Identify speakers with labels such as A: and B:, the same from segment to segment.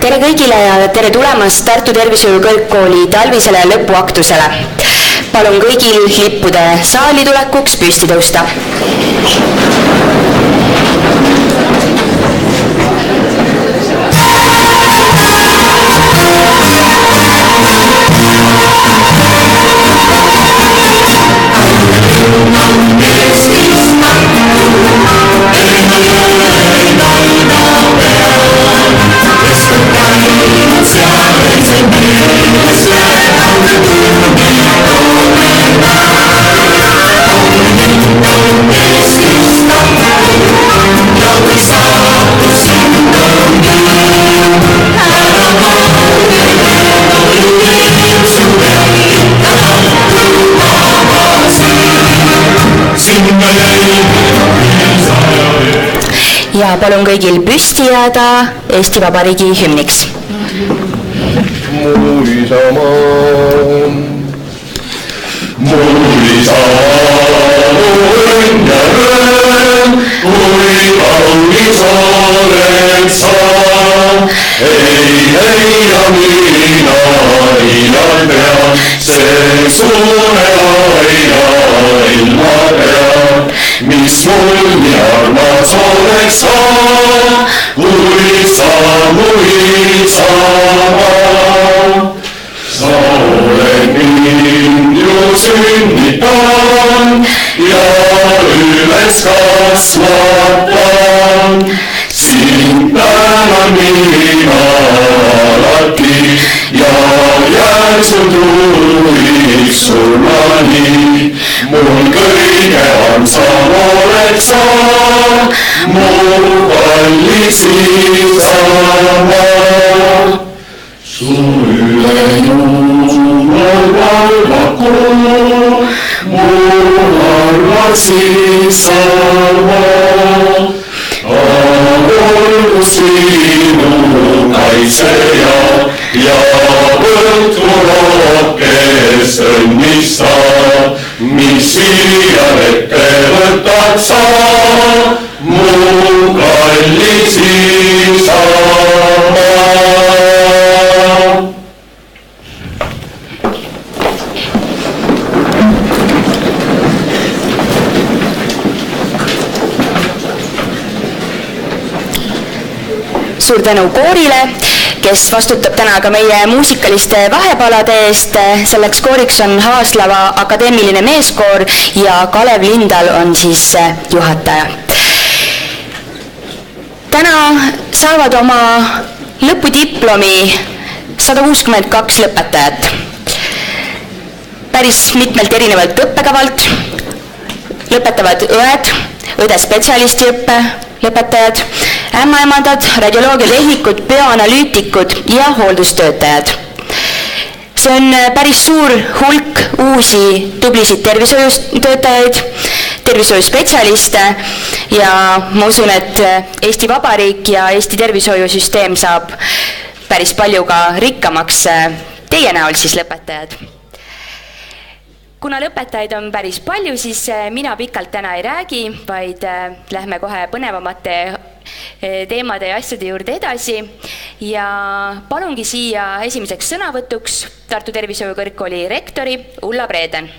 A: Tere kõigile ja tere tulemast Tartu Tervishoiu Kõrgkooli talvisele lõpuaktusele. Palun kõigil lippude saali tulekuks püsti tõusta. Ja palun kõigil püsti jääda Eesti Vabariigi hümniks.
B: Mu isamaa, mu õnn ja rõõm, kui kaunis oled sa. Ei ja mina iial pean, see suure aia ilma pean, mis mul nii armas oleks sa, kui sa mu isamaa. Sa oled mind ju sünnitanud ja üles kasvatanud. Sind tänan mina alati ja jään su tuuliks surmani. Mul kõige armsam oled sa, mu kallis isamaa. Su üle jumal valvaku, mu armas isamaa. Olgu sinu kaitseja ja võtku rohkest õnnista, mis siia ette võtad sa, mu kallis isamaa.
A: Suur tänu koorile, kes vastutab täna ka meie muusikaliste vahepalade eest. Selleks kooriks on Haaslava akadeemiline meeskoor ja Kalev Lindal on siis juhataja. Täna saavad oma lõpudiplomi 162 lõpetajat. Päris mitmelt erinevalt õppekavalt lõpetavad õed, õdespetsialistiõppe lõpetajad, ämmaemandad, radioloogiatehnikud, bioanalüütikud ja hooldustöötajad. See on päris suur hulk uusi tublisid tervishoiutöötajaid, tervishoiuspetsialiste ja ma usun, et Eesti Vabariik ja Eesti tervishoiusüsteem saab päris palju ka rikkamaks teie näol siis lõpetajad. Kuna lõpetajaid on päris palju, siis mina pikalt täna ei räägi, vaid lähme kohe põnevamate teemade ja asjade juurde edasi. Ja palungi siia esimeseks sõnavõtuks Tartu Tervishoiu Kõrgkooli rektori Ulla Preeden.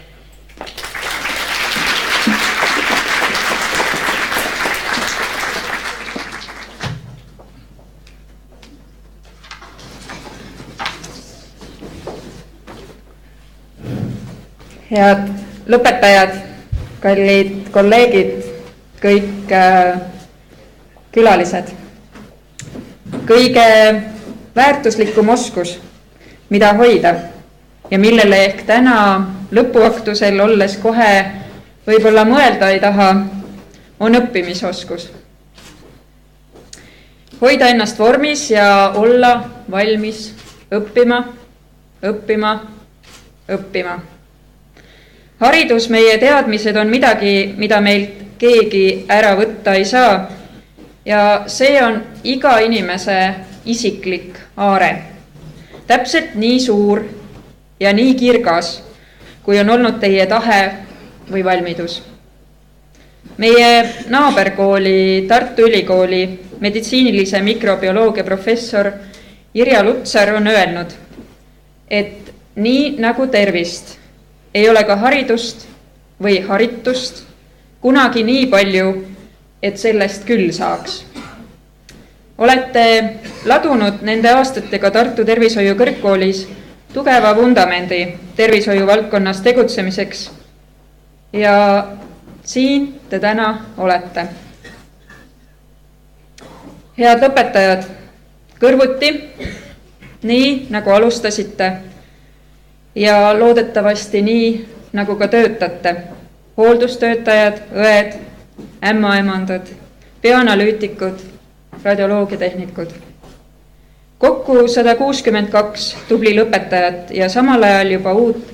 C: Head lõpetajad, kallid kolleegid, kõik külalised. Kõige väärtuslikum oskus, mida hoida ja millele ehk täna lõpuaktusel olles kohe võib-olla mõelda ei taha, on õppimisoskus. Hoida ennast vormis ja olla valmis õppima, õppima, õppima. Haridus, meie teadmised on midagi, mida meilt keegi ära võtta ei saa ja see on iga inimese isiklik aare. Täpselt nii suur ja nii kirgas, kui on olnud teie tahe või valmidus. Meie naaberkooli Tartu Ülikooli meditsiinilise mikrobioloogia professor Irja Lutsar on öelnud, et nii nagu tervist ei ole ka haridust või haritust kunagi nii palju, et sellest küll saaks. Olete ladunud nende aastatega Tartu Tervishoiu Kõrgkoolis tugeva vundamendi tervishoiu valdkonnas tegutsemiseks ja siin te täna olete. Head õpetajad, kõrvuti, nii nagu alustasite ja loodetavasti nii nagu ka töötate, hooldustöötajad, õed, ämmaemandad, bioanalüütikud, radioloogiatehnikud. Kokku 162 tubli lõpetajat ja samal ajal juba uut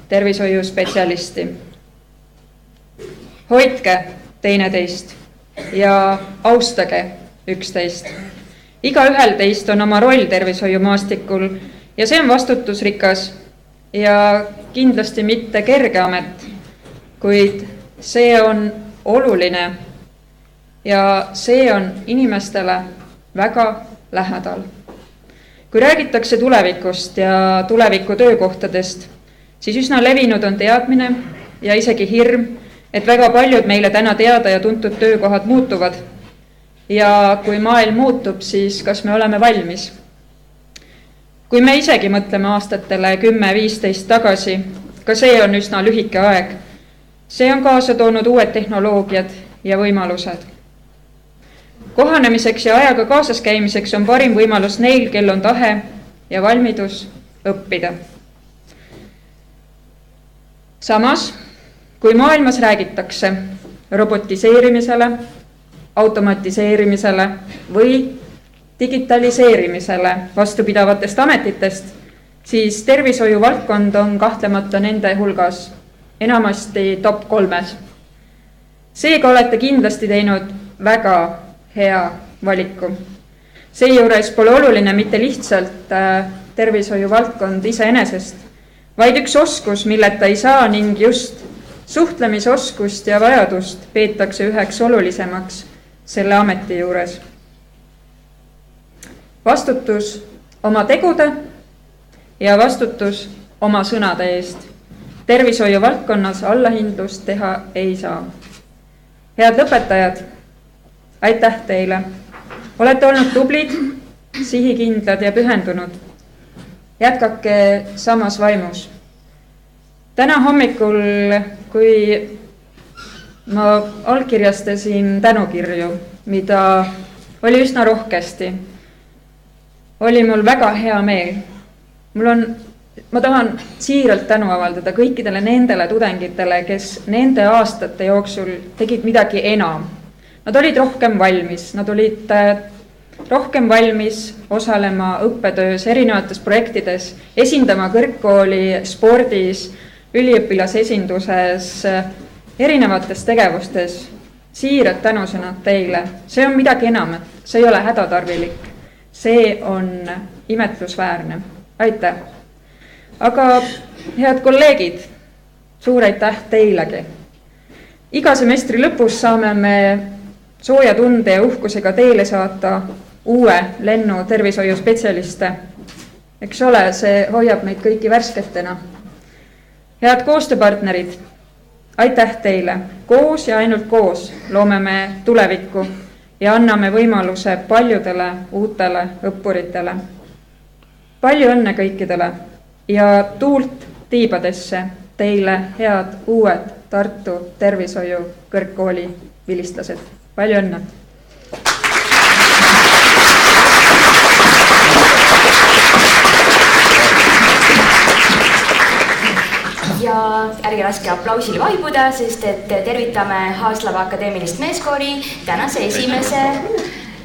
C: tervishoiuspetsialisti. Hoidke teineteist ja austage üksteist. Igaühel teist on oma roll tervishoiumaastikul ja see on vastutusrikas ja kindlasti mitte kerge amet, kuid see on oluline ja see on inimestele väga lähedal. Kui räägitakse tulevikust ja tuleviku töökohtadest, siis üsna levinud on teadmine ja isegi hirm, et väga paljud meile täna teada ja tuntud töökohad muutuvad. Ja kui maailm muutub, siis kas me oleme valmis? Kui me isegi mõtleme aastatele 10-15 tagasi, ka see on üsna lühike aeg. See on kaasa toonud uued tehnoloogiad ja võimalused. Kohanemiseks ja ajaga kaasas käimiseks on parim võimalus neil, kel on tahe ja valmidus õppida. Samas, kui maailmas räägitakse robotiseerimisele, automatiseerimisele või digitaliseerimisele vastupidavatest ametitest, siis tervishoiu valdkond on kahtlemata nende hulgas enamasti top 3. Seega olete kindlasti teinud väga hea valiku. Seejuures pole oluline mitte lihtsalt tervishoiu valdkond iseenesest, vaid üks oskus, milleta ei saa ning just suhtlemisoskust ja vajadust peetakse üheks olulisemaks selle ameti juures. Vastutus oma tegude ja vastutus oma sõnade eest. Tervishoiu valdkonnas allahindlust teha ei saa. Head õpetajad, aitäh teile. Olete olnud tublid, sihikindlad ja pühendunud. Jätkake samas vaimus. Täna hommikul, kui ma allkirjastasin tänukirju, mida oli üsna rohkesti, oli mul väga hea meel. Ma tahan siiralt tänu avaldada kõikidele nendele tudengitele, kes nende aastate jooksul tegid midagi enam. Nad olid rohkem valmis, nad olid rohkem valmis osalema õppetöös, erinevates projektides, esindama kõrgkooli spordis, üliõpilasesinduses, erinevates tegevustes. Siirad tänusõnad teile. See on midagi enamat, see ei ole hädatarvilik. See on imetlusväärne. Aitäh! Aga head kolleegid, suur aitäh teilegi. Iga semestri lõpus saame me sooja tunde ja uhkusega teile saata uue lennu tervishoiuspetsialiste. Eks ole, see hoiab meid kõiki värsketena. Head koostööpartnerid, aitäh teile. Koos ja ainult koos loome me tulevikku ja anname võimaluse paljudele uutele õppuritele. Palju õnne kõikidele ja tuult tiibadesse teile head uued Tartu Tervishoiu Kõrgkooli vilistlased. Palju õnne!
A: Ja ärge laske aplausile vaibuda, sest et tervitame Haaslava akadeemilist meeskoori tänase esimese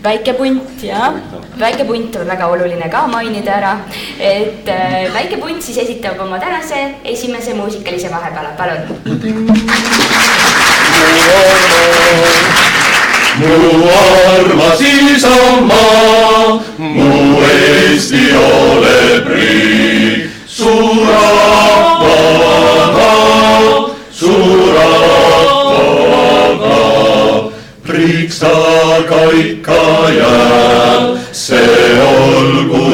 A: väikepunt ja väikepunt on väga oluline ka mainida ära, et väikepunt siis esitab oma tänase esimese muusikalise vahepeale. Palun!
B: Mu armas isamaa, mu Eesti oleb riik, su rahvaga, priiks ta ka ikka jääb, see olgu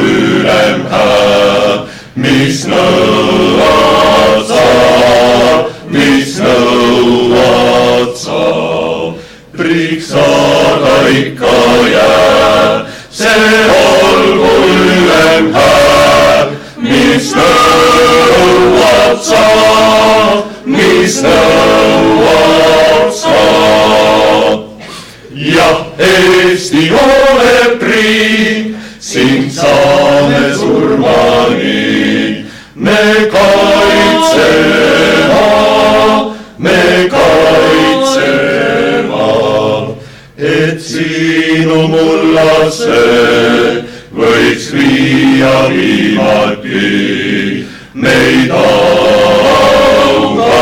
B: võiks viia viimati meid auga,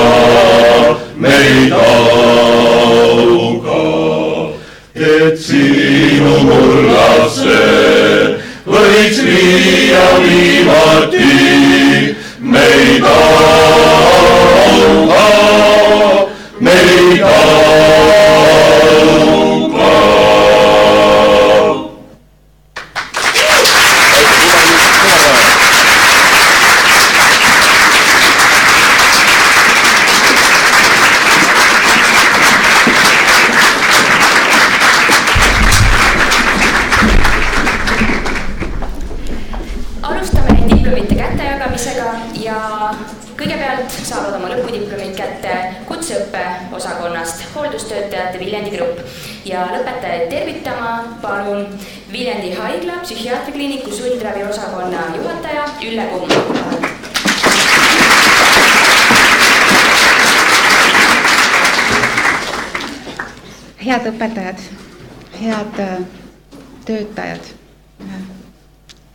B: et sinu mullasse võiks viia viimati meid auga, meid auga.
A: Alustame diplomite kättejagamisega ja kõigepealt saavad oma lõpudiplomid kätte kutseõppe osakonnast hooldustöötajate Viljandi grupp ja lõpetajaid tervitama palun Viljandi haigla psühhiaatrikliiniku sundravi osakonna juhataja Ülle Kumm.
D: Head õpetajad, head töötajad,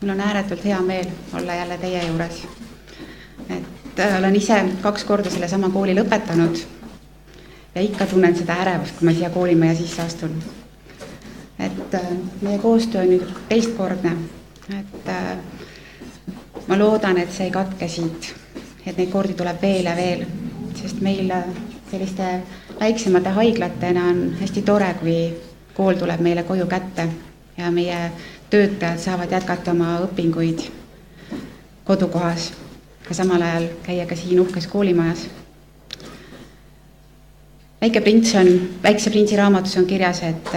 D: mul on ääretult hea meel olla jälle teie juures. Olen ise 2 korda selle sama kooli lõpetanud ja ikka tunnen seda ärevust, kui ma siia koolimaja sisse astun. Meie koostöö on nüüd teistkordne. Ma loodan, et see ei katke siit, et neid kordi tuleb veel ja veel, sest meil selliste väiksemate haiglatena on hästi tore, kui kool tuleb meile koju kätte ja meie töötajad saavad jätkata oma õpinguid kodukohas, ka samal ajal käia ka siin uhkes koolimajas. Väikse printsi raamatus on kirjas, et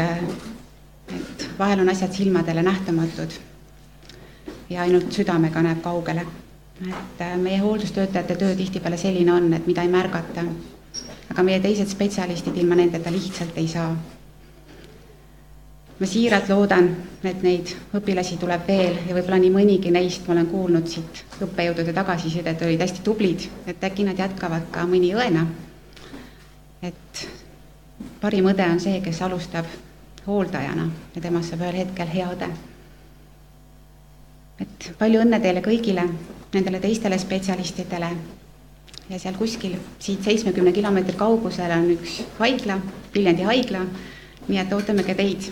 D: vahel on asjad silmadele nähtamatud ja ainult südamega näeb kaugele. Meie hooldustöötajate töö tihtipeale selline on, et mida ei märgata, aga meie teised spetsialistid ilma nendeta lihtsalt ei saa. Ma siiralt loodan, et neid õpilasi tuleb veel ja võib-olla nii mõnigi neist ma olen kuulnud siit õppejõudude tagasisidet, olid hästi tublid, et äkki nad jätkavad ka mõni õena. Et parim õde on see, kes alustab hooldajana ja temast saab ühel hetkel hea õde. Et palju õnne teile kõigile, nendele teistele spetsialistidele ja seal kuskil siit 70 kilomeetri kaugusel on üks haigla, Viljandi haigla, nii et ootame ka teid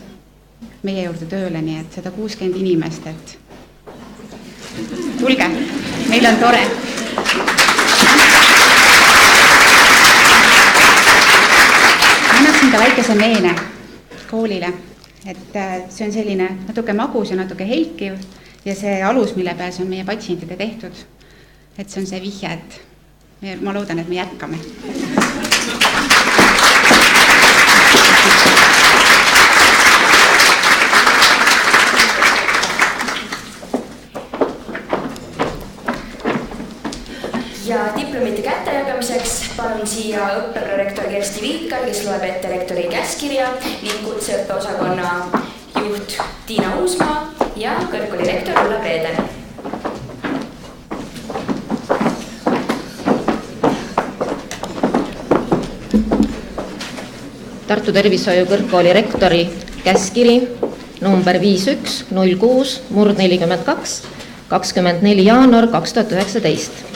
D: meie juurde tööle, nii et 160 inimest, et tulge, meil on tore. Annaksin ka väikese meene koolile, et see on selline natuke magus ja natuke helkiv ja see alus, mille peal see on meie patsientide tehtud, et see on see vihje, et ma loodan, et me jätkame.
A: Ja diplomite kättejagamiseks palun siia õppeprorektor Kersti Viikar, kes loeb ette rektori käskirja ning kutseõppeosakonna juht Tiina Uusmaa ja kõrgkooli rektor Ulla Preeder.
E: Tartu Tervishoiu kõrgkooli rektori käskiri number 5106/42, 24. jaanuar 2019.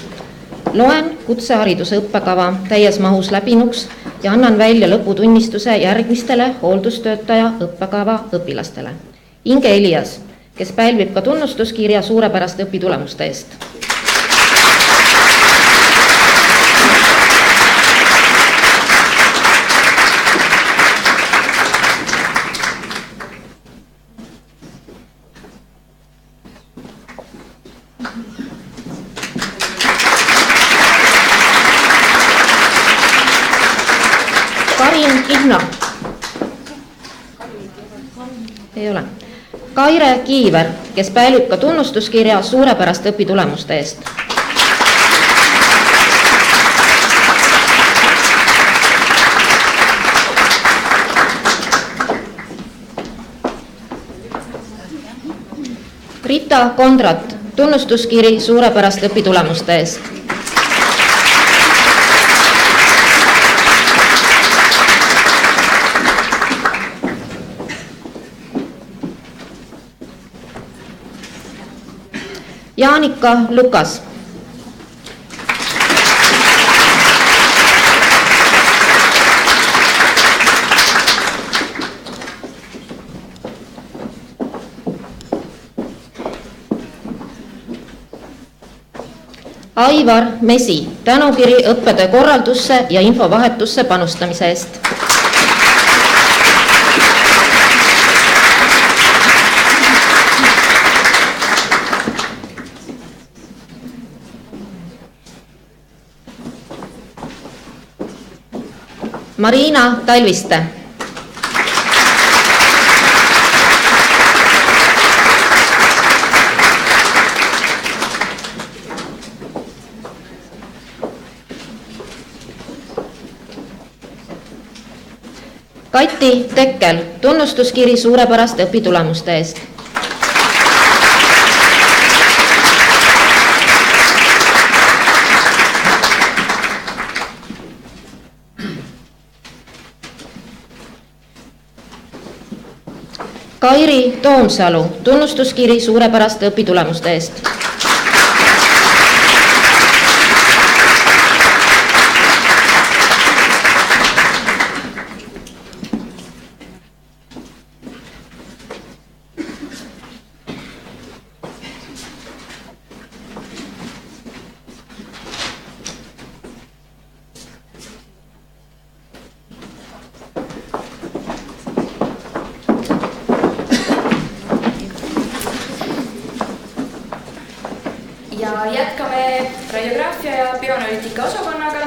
E: Loen kutsehariduse õppekava täies mahus läbinuks ja annan välja lõputunnistuse järgmistele hooldustöötaja õppekava õpilastele. Inge Elias, kes pälvib ka tunnustuskirja suurepäraste õpitulemuste eest. Kihna. Ei ole. Kaire Kiiver, kes pälvib ka tunnustuskirja suurepäraste õpitulemuste eest. Rita Kondrat, tunnustuskiri suurepäraste õpitulemuste eest. Jaanika Lukas. Aivar Mesi, tänukiri õppetöö korraldusse ja infovahetusse panustamise eest. Marina Talviste. Kati Tekkel, tunnustuskiri suurepäraste õpitulemuste eest. Kairi Toomsalu, tunnustuskiri suurepäraste õpitulemuste eest.
A: Ja jätkame radiograafia ja bioanalüütika osakonnaga.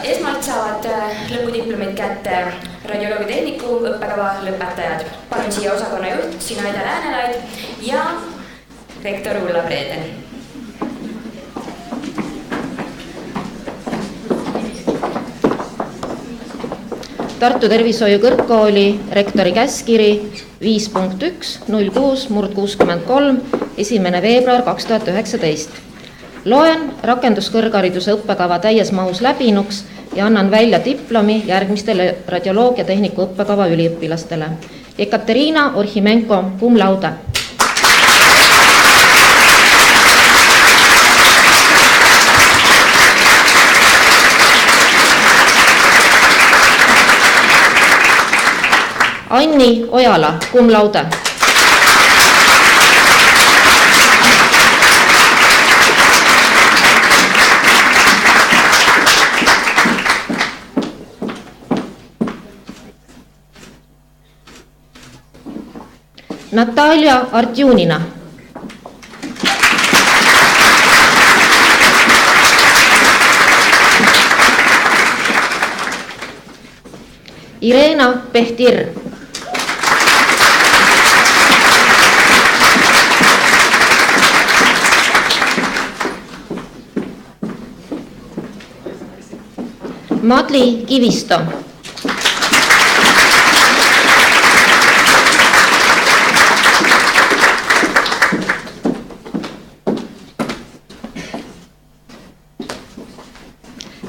A: Esmalt saavad lõpudiplomid kätte radioloogitehniku õppekava lõpetajad. Palun siia osakonna juht Sinaida Läänelaid ja rektor Ulla Preeden.
E: Tartu Tervishoiu Kõrgkooli rektori käskiri 5.1.06/63 1. veebruar 2019. Loen rakenduskõrghariduse õppekava täies mahus läbinuks ja annan välja diplomi järgmistele radioloogiatehniku õppekava üliõpilastele. Ekaterina Orhimenko, cum laude. Anni Ojala, cum laude. Natalia Artjunina. Irena Pehtir. Madli Kivisto.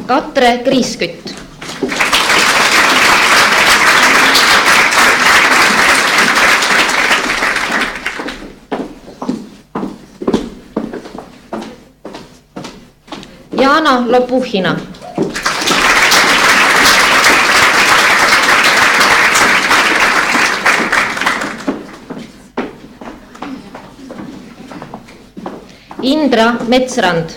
E: Katre Kriiskütt. Jana Lopuhhina. Indra Metsrand.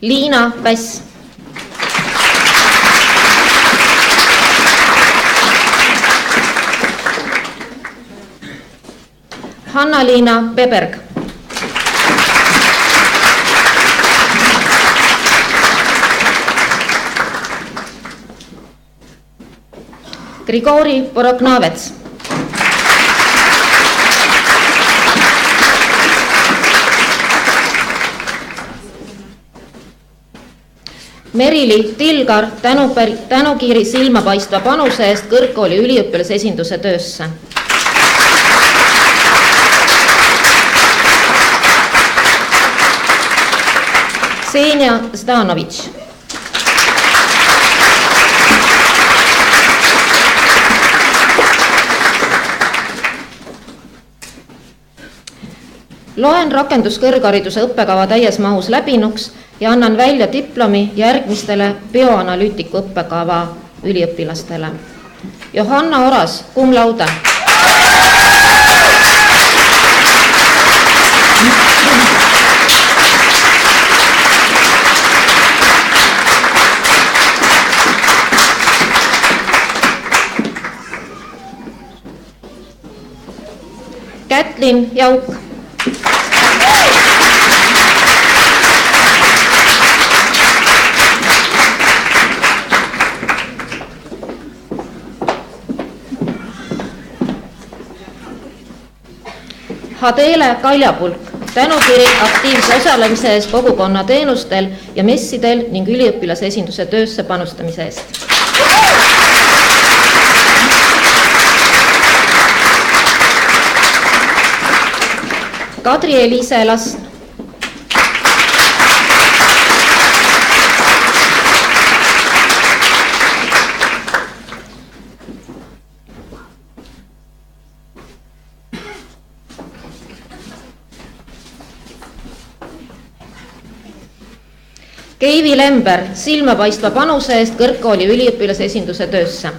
E: Liina Päss. Hanna-Liina Peberg. Grigori Poroknavets. Merili Tilgar, tänukiiri silmapaistva panuse eest kõrgkooli üliõpilasesinduse töösse. Ksenia Zdanovitš. Loen rakenduskõrghariduse õppekava täies mahus läbinuks ja annan välja diplomi järgmistele bioanalüütiku õppekava üliõpilastele. Johanna Oras, cum laude. Kätlin Jauk. Hadele Kaljapulk, tänukiri aktiivse osalemise eest kogukonna teenustel ja messidel ning üliõpilasesinduse töösse panustamise eest. Kadri-Eliise Lasn. Keivi Lember, silmapaistva panuse eest kõrgkooli üliõpilasesinduse töösse.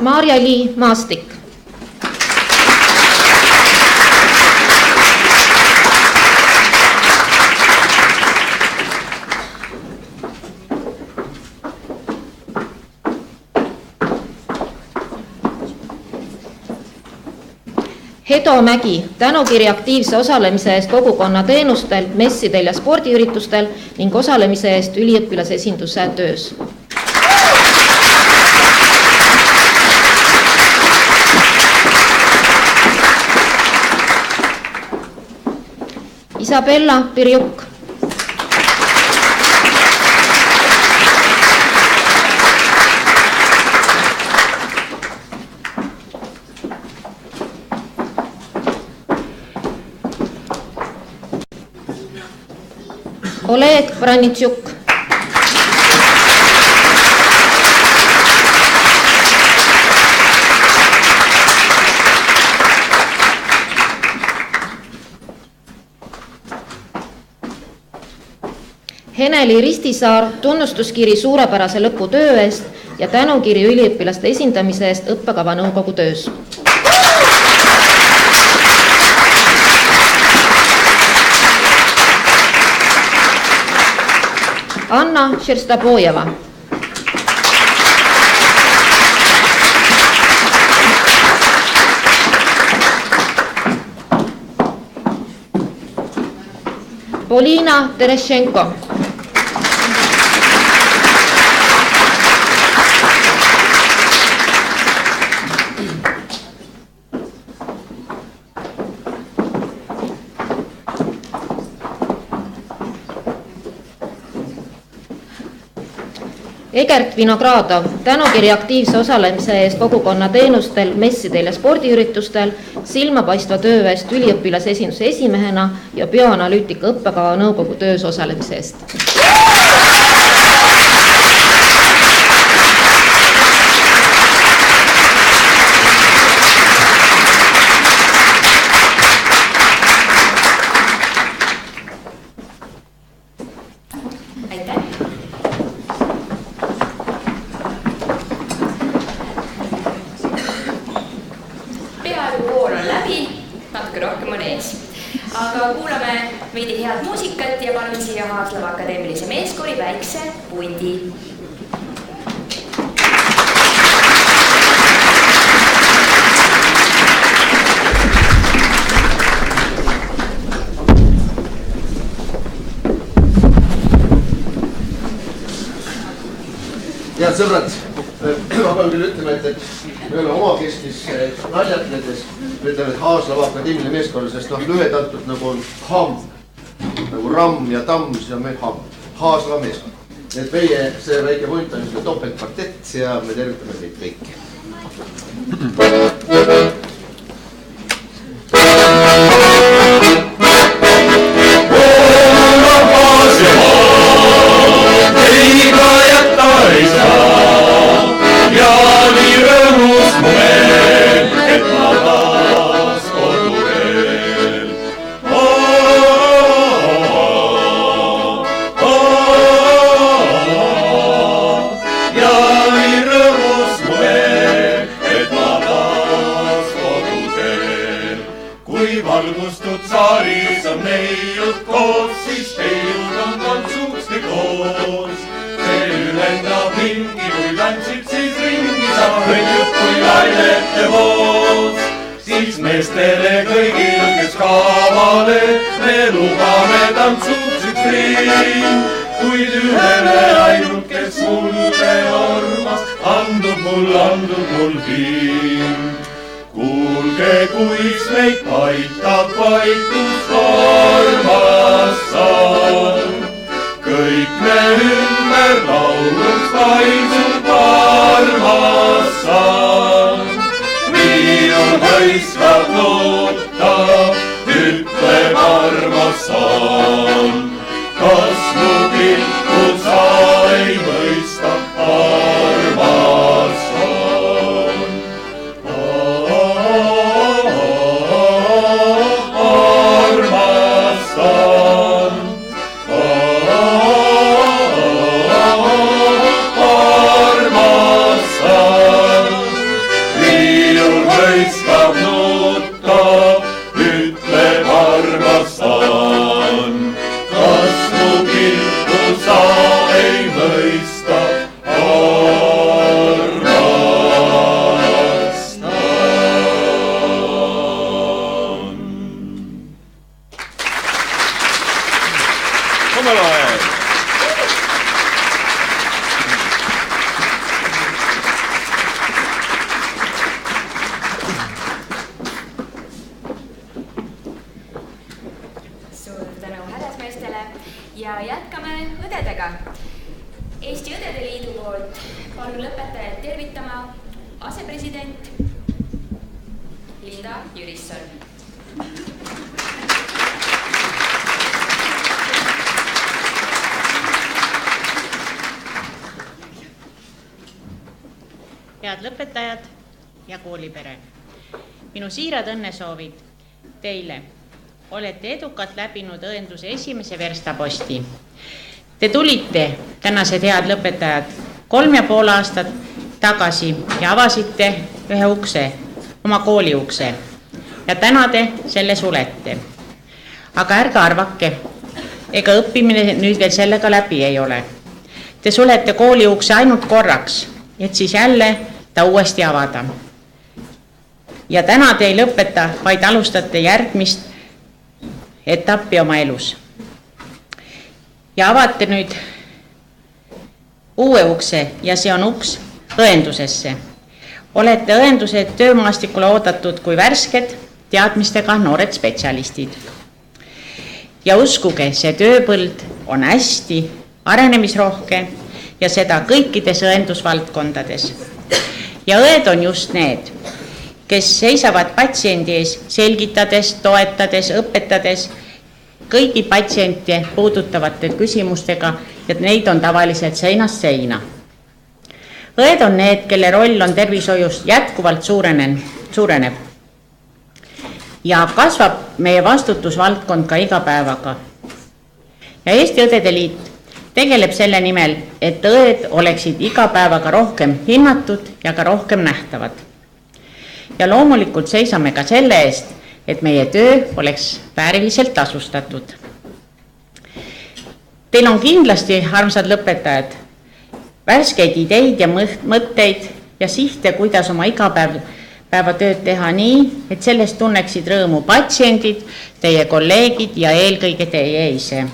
E: Maarja-Li Maastik. Hedo Mägi, tänukiri aktiivse osalemise eest kogukonna teenustel, messidel ja spordiüritustel ning osalemise eest üliõpilasesinduse töös. Isabella Pirjuk. Oleg Branitšuk. Heneli Ristisaar, tunnustuskiri suurepärase lõputöö eest ja tänukiri üliõpilaste esindamise eest õppekava nõukogu töös. Anna Šerstabojeva. Polina Terešenko. Egert Vinogradov, tänukiri aktiivse osalemise eest kogukonna teenustel, messidel ja spordiüritustel, silmapaistva töö eest üliõpilasesinduse esimehena ja bioanalüütika õppekava nõukogu töös osalemise eest.
A: Aga kuulame veidi head muusikat ja palun siia Haaslava Akadeemilise Meeskooli väikse pundi.
F: Head sõbrad, ma pean küll ütlema, et me oleme omakestis naljatledes, ütleme, et Haaslava Akadeemiline Meeskool, sest lühedatult nagu on HAM, nagu RAM ja TAM, siis on meil HAM, Haaslava Meeskool. et meie see väike punt on niisugune topeltkvartett ja me tervitame teid kõiki.
B: Eiga jätta ei saa ja nii rõõmus mu meel, et ma taas kodureel. Ja nii rõõmus mu meel, et ma taas koduteel. Kui valgustud saalis on neiud koos, siis teiud on tantsuks nii koos. See ülendab hingi, kui tantsid siis ringi sa hõljud kui lainete voos. Siis meestele kõigil, kes kaavale, me lubame tantsuks üks ring. Kuid ühele ainult, kes mulle armas, andub mul hing. Kuulge, kuis meid aitab vaikus armastan. Kõik me ümber lauluks paisub armastan. Viiul hõiskab nutta, ütleb armastan. Kas mu pilku sa ei mõista armastan? Armastan. Armastan. Viiul hõiskab nutta, ütleb armastan. Kas mu pilku sa ei mõista armastan? Omal ajal!
A: Suur tänu härrasmeestele ja jätkame õdedega. Eesti Õdede Liidu poolt palun lõpetajad tervitama asepresident Linda Jürisson.
G: Head lõpetajad ja koolipere. Minu siirad õnnesoovid teile. Olete edukalt läbinud õenduse esimese verstaposti. Te tulite, tänased head lõpetajad, 3,5 aastat tagasi ja avasite ühe ukse, oma kooli ukse. Ja täna te selle sulete. Aga ärge arvake, ega õppimine nüüd veel sellega läbi ei ole. Te sulete kooli ukse ainult korraks, et siis jälle ta uuesti avada. Ja täna te ei lõpeta, vaid alustate järgmist etappi oma elus. Ja avate nüüd uue ukse ja see on uks õendusesse. Olete õenduse töömaastikule oodatud kui värsked teadmistega noored spetsialistid. Ja uskuge, see tööpõld on hästi arenemisrohke ja seda kõikides õendusvaldkondades. Ja õed on just need, kes seisavad patsiendi ees selgitades, toetades, õpetades kõigi patsiente puudutavate küsimustega ja neid on tavaliselt seinast seina. Õed on need, kelle roll on tervishoius jätkuvalt suureneb ja kasvab meie vastutusvaldkond ka iga päevaga. Ja Eesti Õdede Liit tegeleb selle nimel, et õed oleksid iga päevaga rohkem hinnatud ja ka rohkem nähtavad. Ja loomulikult seisame ka selle eest, et meie töö oleks vääriliselt tasustatud. Teil on kindlasti, armsad lõpetajad, värskeid ideid ja mõtteid ja sihte, kuidas oma igapäevatööd teha nii, et sellest tunneksid rõõmu patsiendid, teie kolleegid ja eelkõige teie ise.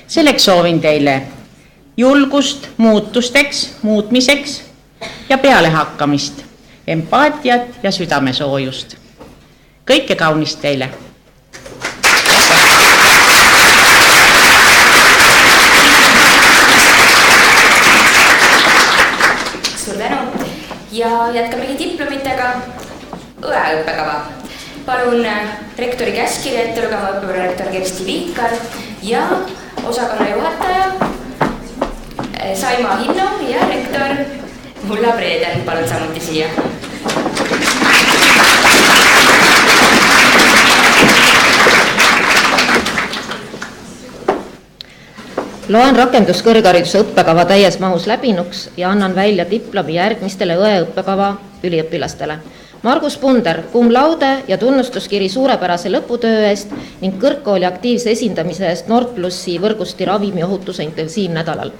G: Selleks soovin teile julgust muutmiseks ja pealehakkamist, empaatiat ja südamesoojust. Kõike kaunist teile!
A: ja jätkamegi diplomitega õeõppekava. Palun rektori käskirja ette lugema õppeprorektor Kersti Viikar ja osakonna juhataja Saima Hinno ja rektor Ulla Preeden, palun samuti siia.
E: Loen rakenduskõrghariduse õppekava täies mahus läbinuks ja annan välja diplomi järgmistele õeõppekava üliõpilastele. Margus Punder, cum laude ja tunnustuskiri suurepärase lõputöö eest ning kõrgkooli aktiivse esindamise eest Nordplussi võrgusti ravimiohutuse intensiivnädalal.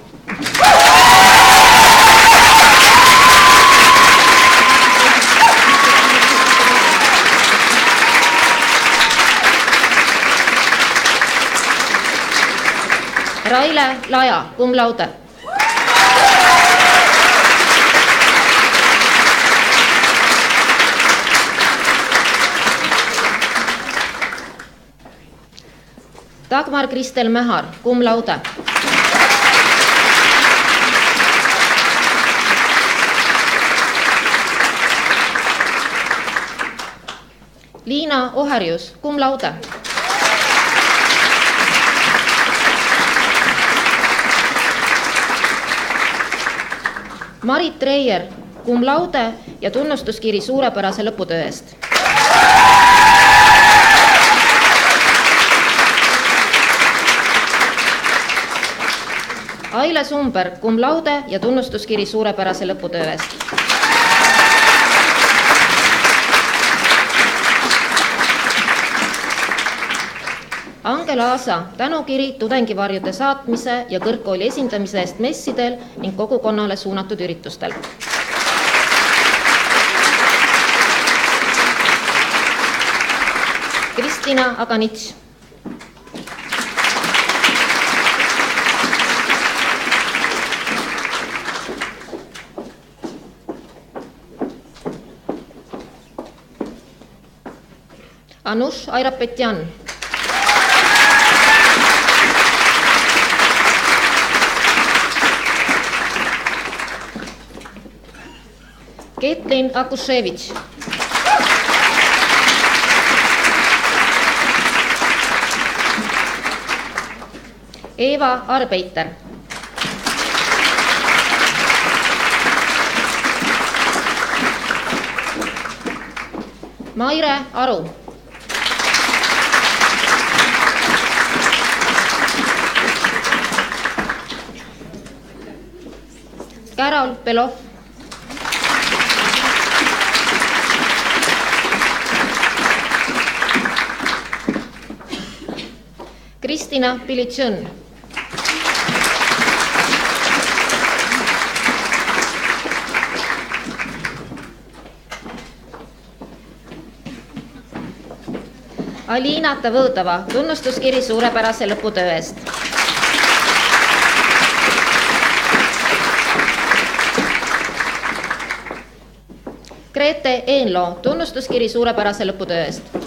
E: Raile Laja, cum laude. Dagmar Kristel Mähar, cum laude. Liina Oherjus, cum laude. Marit Reier, cum laude ja tunnustuskiri suurepärase lõputöö eest. Aile Sumberg, cum laude ja tunnustuskiri suurepärase lõputöö eest. Angela Aasa, tänukiri tudengivarjude saatmise ja kõrgkooli esindamise eest messidel ning kogukonnale suunatud üritustel. Kristina Aganits. Anush Airapetjan. Ketlin Akushevich. Eva Arbeiter. Maire Aru. Carol Belov. Kristina Pilitšõn. Alina Tavõdova, tunnustuskiri suurepärase lõputöö eest. Grete Eenloo, tunnustuskiri suurepärase lõputöö eest.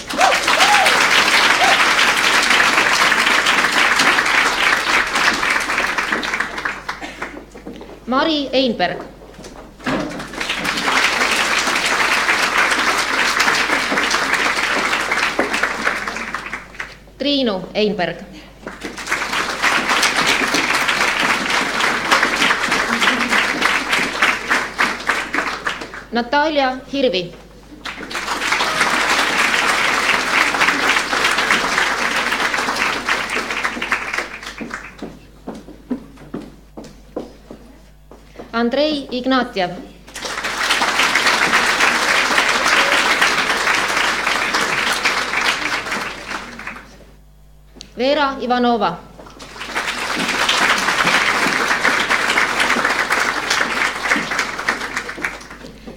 E: Mari Einberg. Triinu Einberg. Natalia Hirvi. Andrei Ignatjev. Vera Ivanova.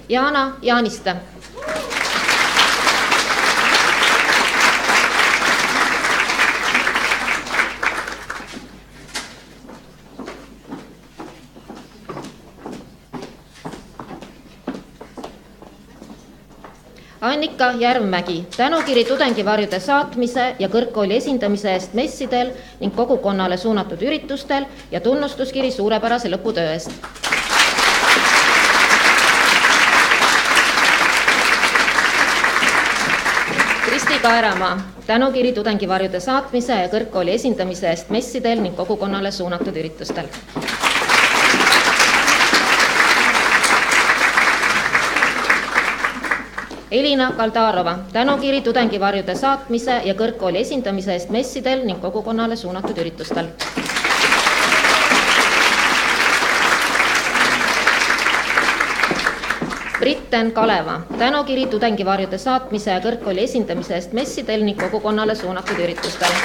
E: Jana Jaaniste. Annika Järvmägi, tänukiri tudengivarjude saatmise ja kõrgkooli esindamise eest messidel ning kogukonnale suunatud üritustel ja tunnustuskiri suurepärase lõputöö eest. Kaeremaa, tänukiri tudengivarjude saatmise ja kõrgkooli esindamise eest messidel ning kogukonnale suunatud üritustel. Elina Kaldarova, tänukiri tudengivarjude saatmise ja kõrgkooli esindamise eest messidel ning kogukonnale suunatud üritustel. Britten Kaleva, tänukiri tudengivarjude saatmise ja kõrgkooli esindamise eest messidel ning kogukonnale suunatud üritustel.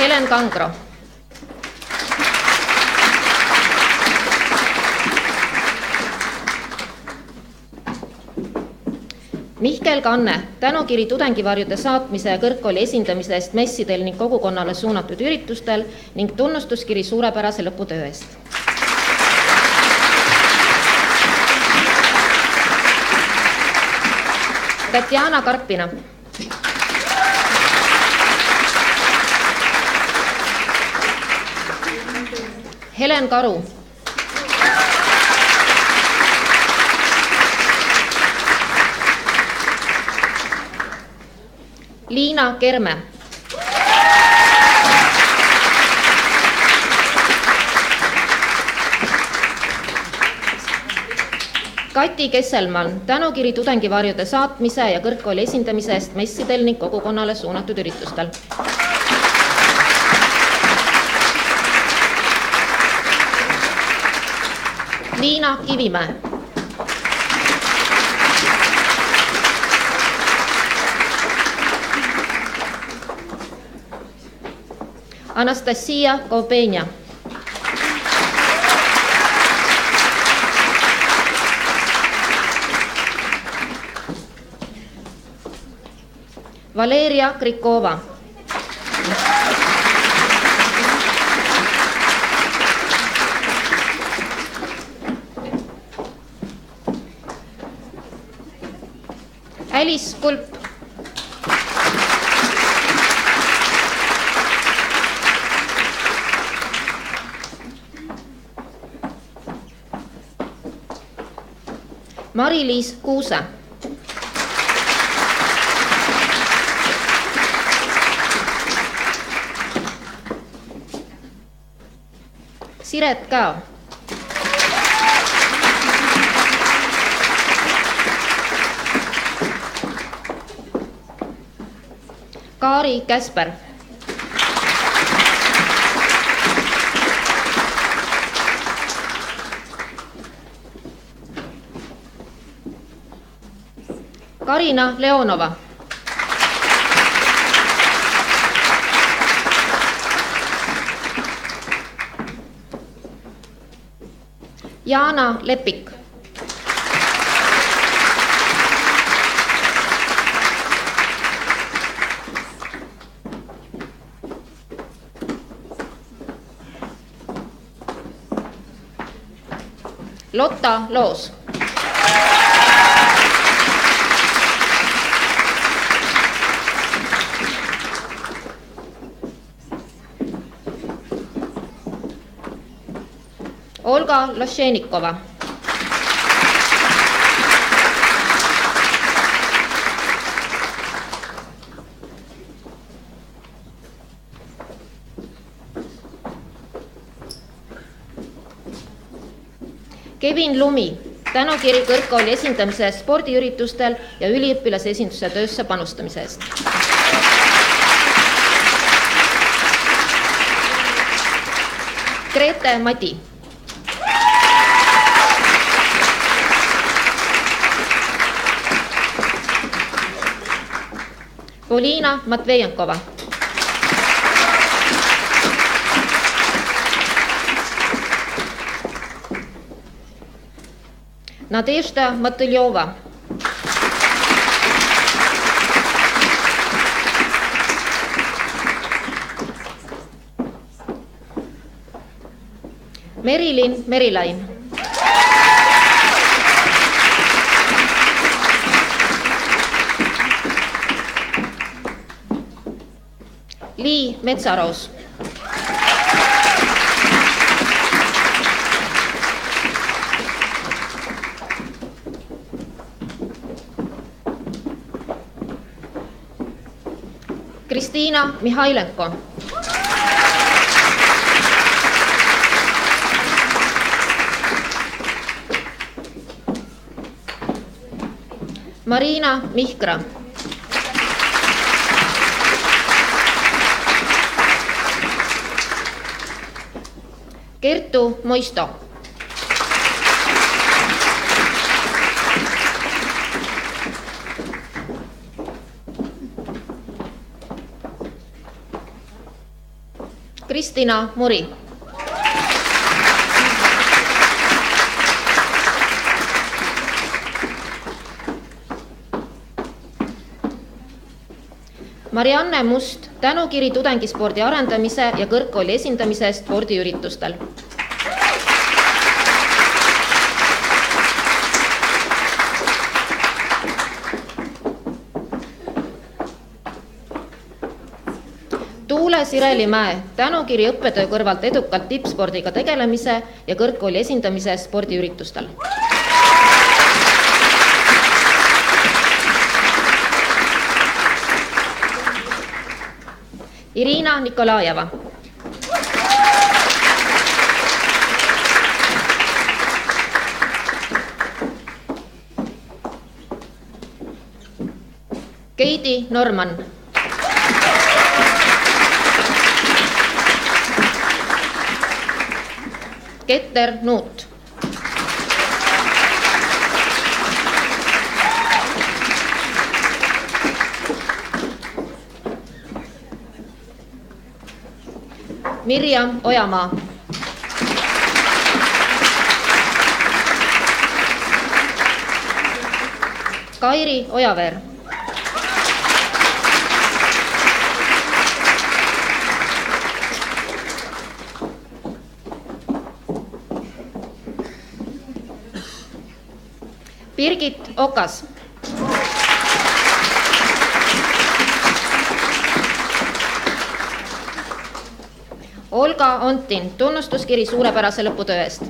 E: Helen Kangro. Mihkel Kanne, tänukiri tudengivarjude saatmise ja kõrgkooli esindamise eest messidel ning kogukonnale suunatud üritustel ning tunnustuskiri suurepärase lõputöö eest. Tatjana Karpina. Helen Karu. Liina Kerme. Kati Kesselmann, tänukiri tudengivarjude saatmise ja kõrgkooli esindamise eest messidel ning kogukonnale suunatud üritustel. Liina Kivimäe. Anastasia Kopenja. Valeria Krikova. Alice Kulp. Mari-Liis Kuuse. Siret Käo. Kaari Käsper. Karina Leonova. Jaana Lepik. Lotta Loos. Olga Lošenikova. Kevin Lumi, tänukiri kõrgkooli esindamise eest spordiüritustel ja üliõpilase esinduse töösse panustamise eest. Grete Madi. Polina Matvejenkova. Nadezhda Matyljova. Merilin Merilain. Lii Metsaroos. Kristiina Mihhailenko. Marina Mihkra. Kertu Moisto. Kristina Muri. Marianne Must, tänukiri tudengispordi arendamise ja kõrgkooli esindamise spordiüritustel. Tuule Sirelimäe, tänukiri õppetöö kõrvalt edukalt tippspordiga tegelemise ja kõrgkooli esindamise spordiüritustel. Irina Nikolajeva. Keidi Norman. Ketter Nuut. Mirjam Ojamaa. Kairi Ojaveer. Birgit Okas. Olga Ontin, tunnustuskiri suurepärase lõputöö eest.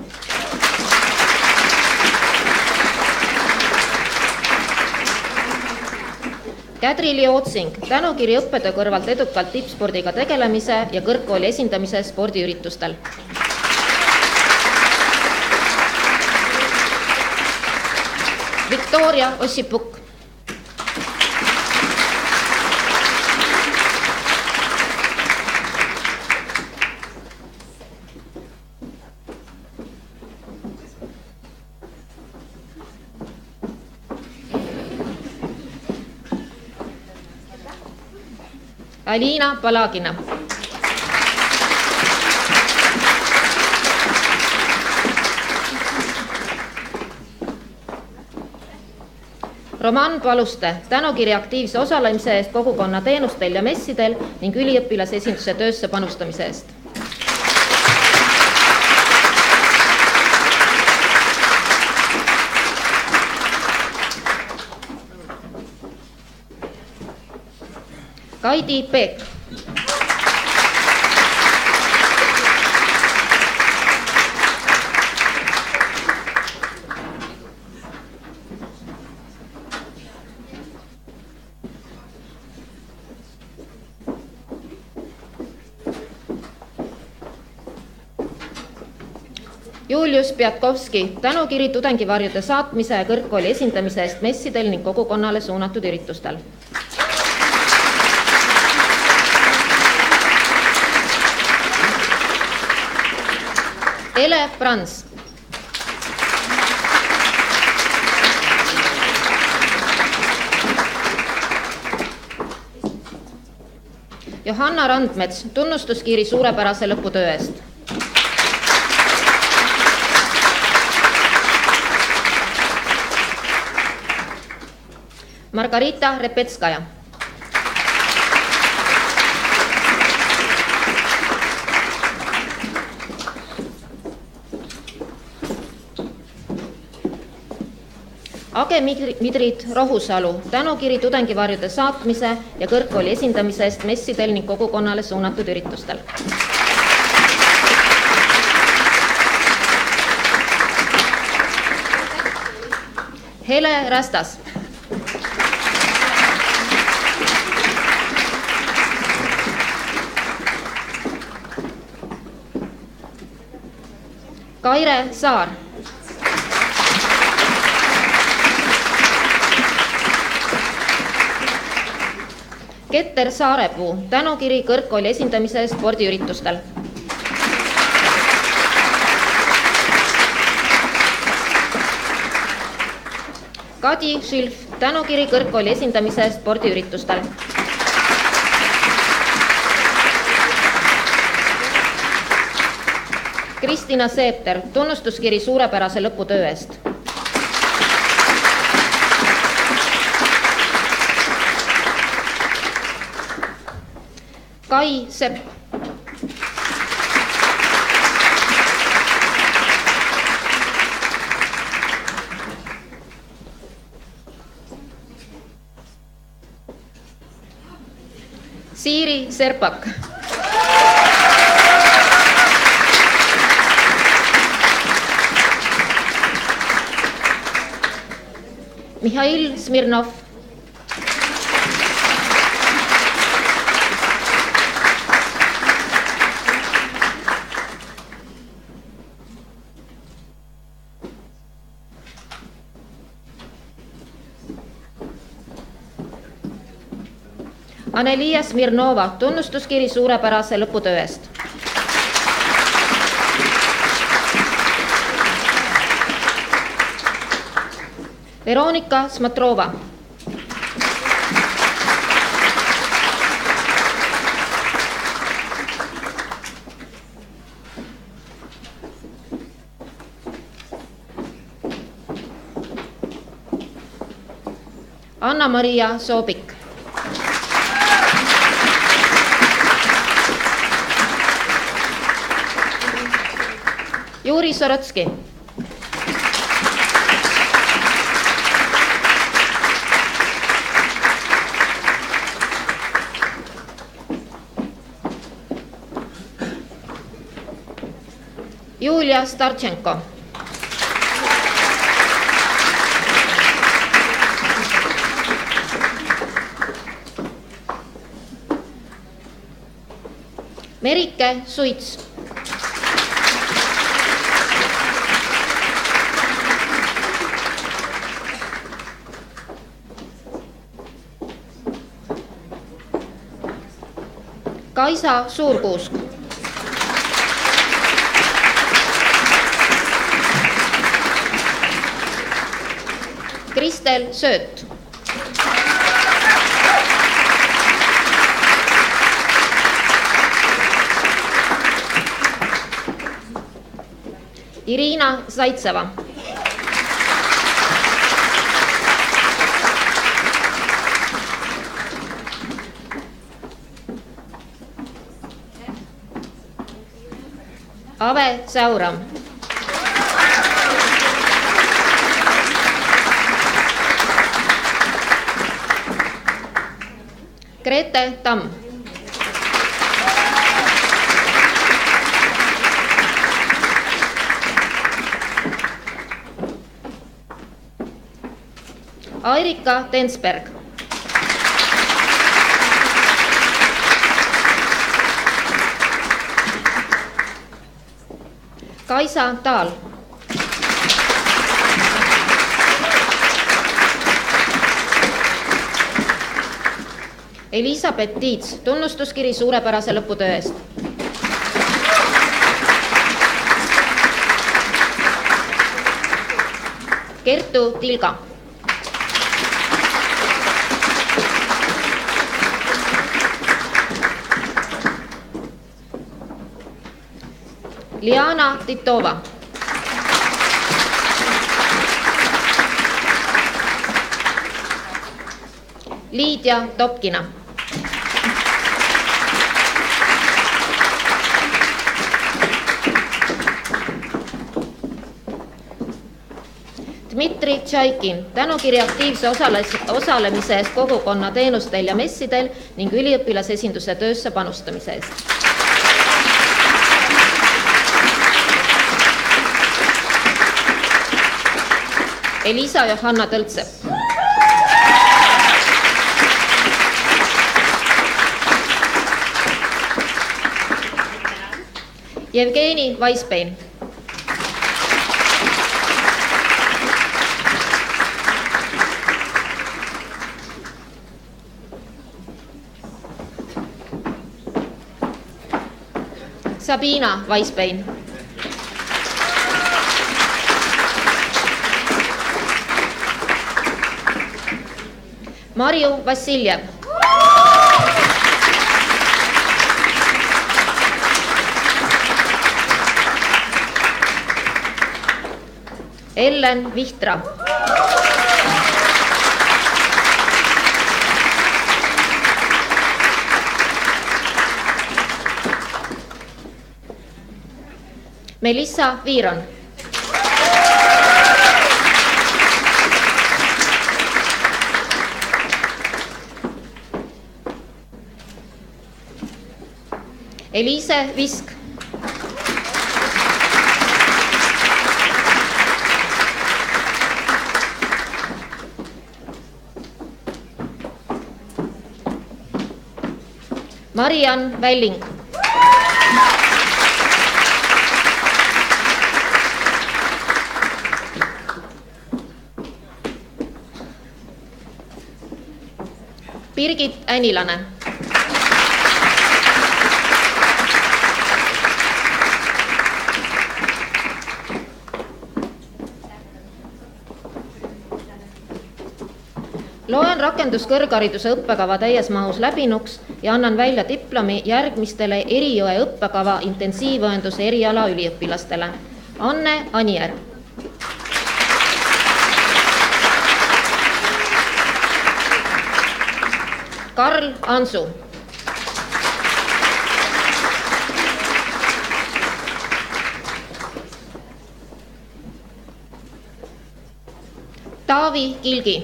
E: Kädrili Ootsing, tänukiri õppetöö kõrvalt edukalt tippspordiga tegelemise ja kõrgkooli esindamise spordiüritustel. Viktoria Ossipuk. Alina Palagina. Roman Paluste, tänukiri aktiivse osalemise eest kogukonna teenustel ja messidel ning üliõpilasesinduse töösse panustamise eest. Kaidi Peek. Julius Piatkovski, tänukiri tudengivarjude saatmise ja kõrgkooli esindamise eest messidel ning kogukonnale suunatud üritustel. Ele Prans. Johanna Randmets, tunnustuskiri suurepärase lõputöö eest. Margarita Repetskaja. Age Midrit Rohusalu, tänukiri tudengivarjude saatmise ja kõrgkooli esindamise eest messidel ning kogukonnale suunatud üritustel. Hele Rastas. Kaire Saar. Keter Saarepuu, tänukiri kõrgkooli esindamise eest spordiüritustel. Kadi Šilf, tänukiri kõrgkooli esindamise eest spordiüritustel. Kristina Seepter, tunnustuskiri suurepärase lõputöö eest. Kai Sepp. Siiri Serpak. Mihhail Smirnov. Anelia Smirnova, tunnustuskiri suurepärase lõputöö eest. Veronika Smatrova. Anna-Maria Soobik. Juri Sorotski. Julia Starchenko. Merike Suits. Kaisa Suurkuusk. Kristel Sööt. Irina Zaitseva. Ave Säuram. Grete Tamm. Airika Tensberg. Kaisa Taal. Elisabeth Tiits, tunnustuskiri suurepärase lõputöö eest. Kertu Tilga. Liana Titova. Liidia Topkina. Dmitri Tšaikin, tänukiri aktiivse osalemise eest kogukonna teenustel ja messidel ning üliõpilasesinduse töösse panustamise eest. Elisa Johanna Tõltsepp. Jevgeni Weisbein. Sabina Weisbein. Marju Vassiljev. Ellen Vihtra. Melissa Viiron. Eliise Visk. Mariann Välling. Birgit Änilane. Loen rakenduskõrghariduse õppekava täies mahus läbinuks ja annan välja diplomi järgmistele Erijõe õppekava intensiivõenduse eriala üliõpilastele. Anne Anier. Karl Ansu. Taavi Kilgi.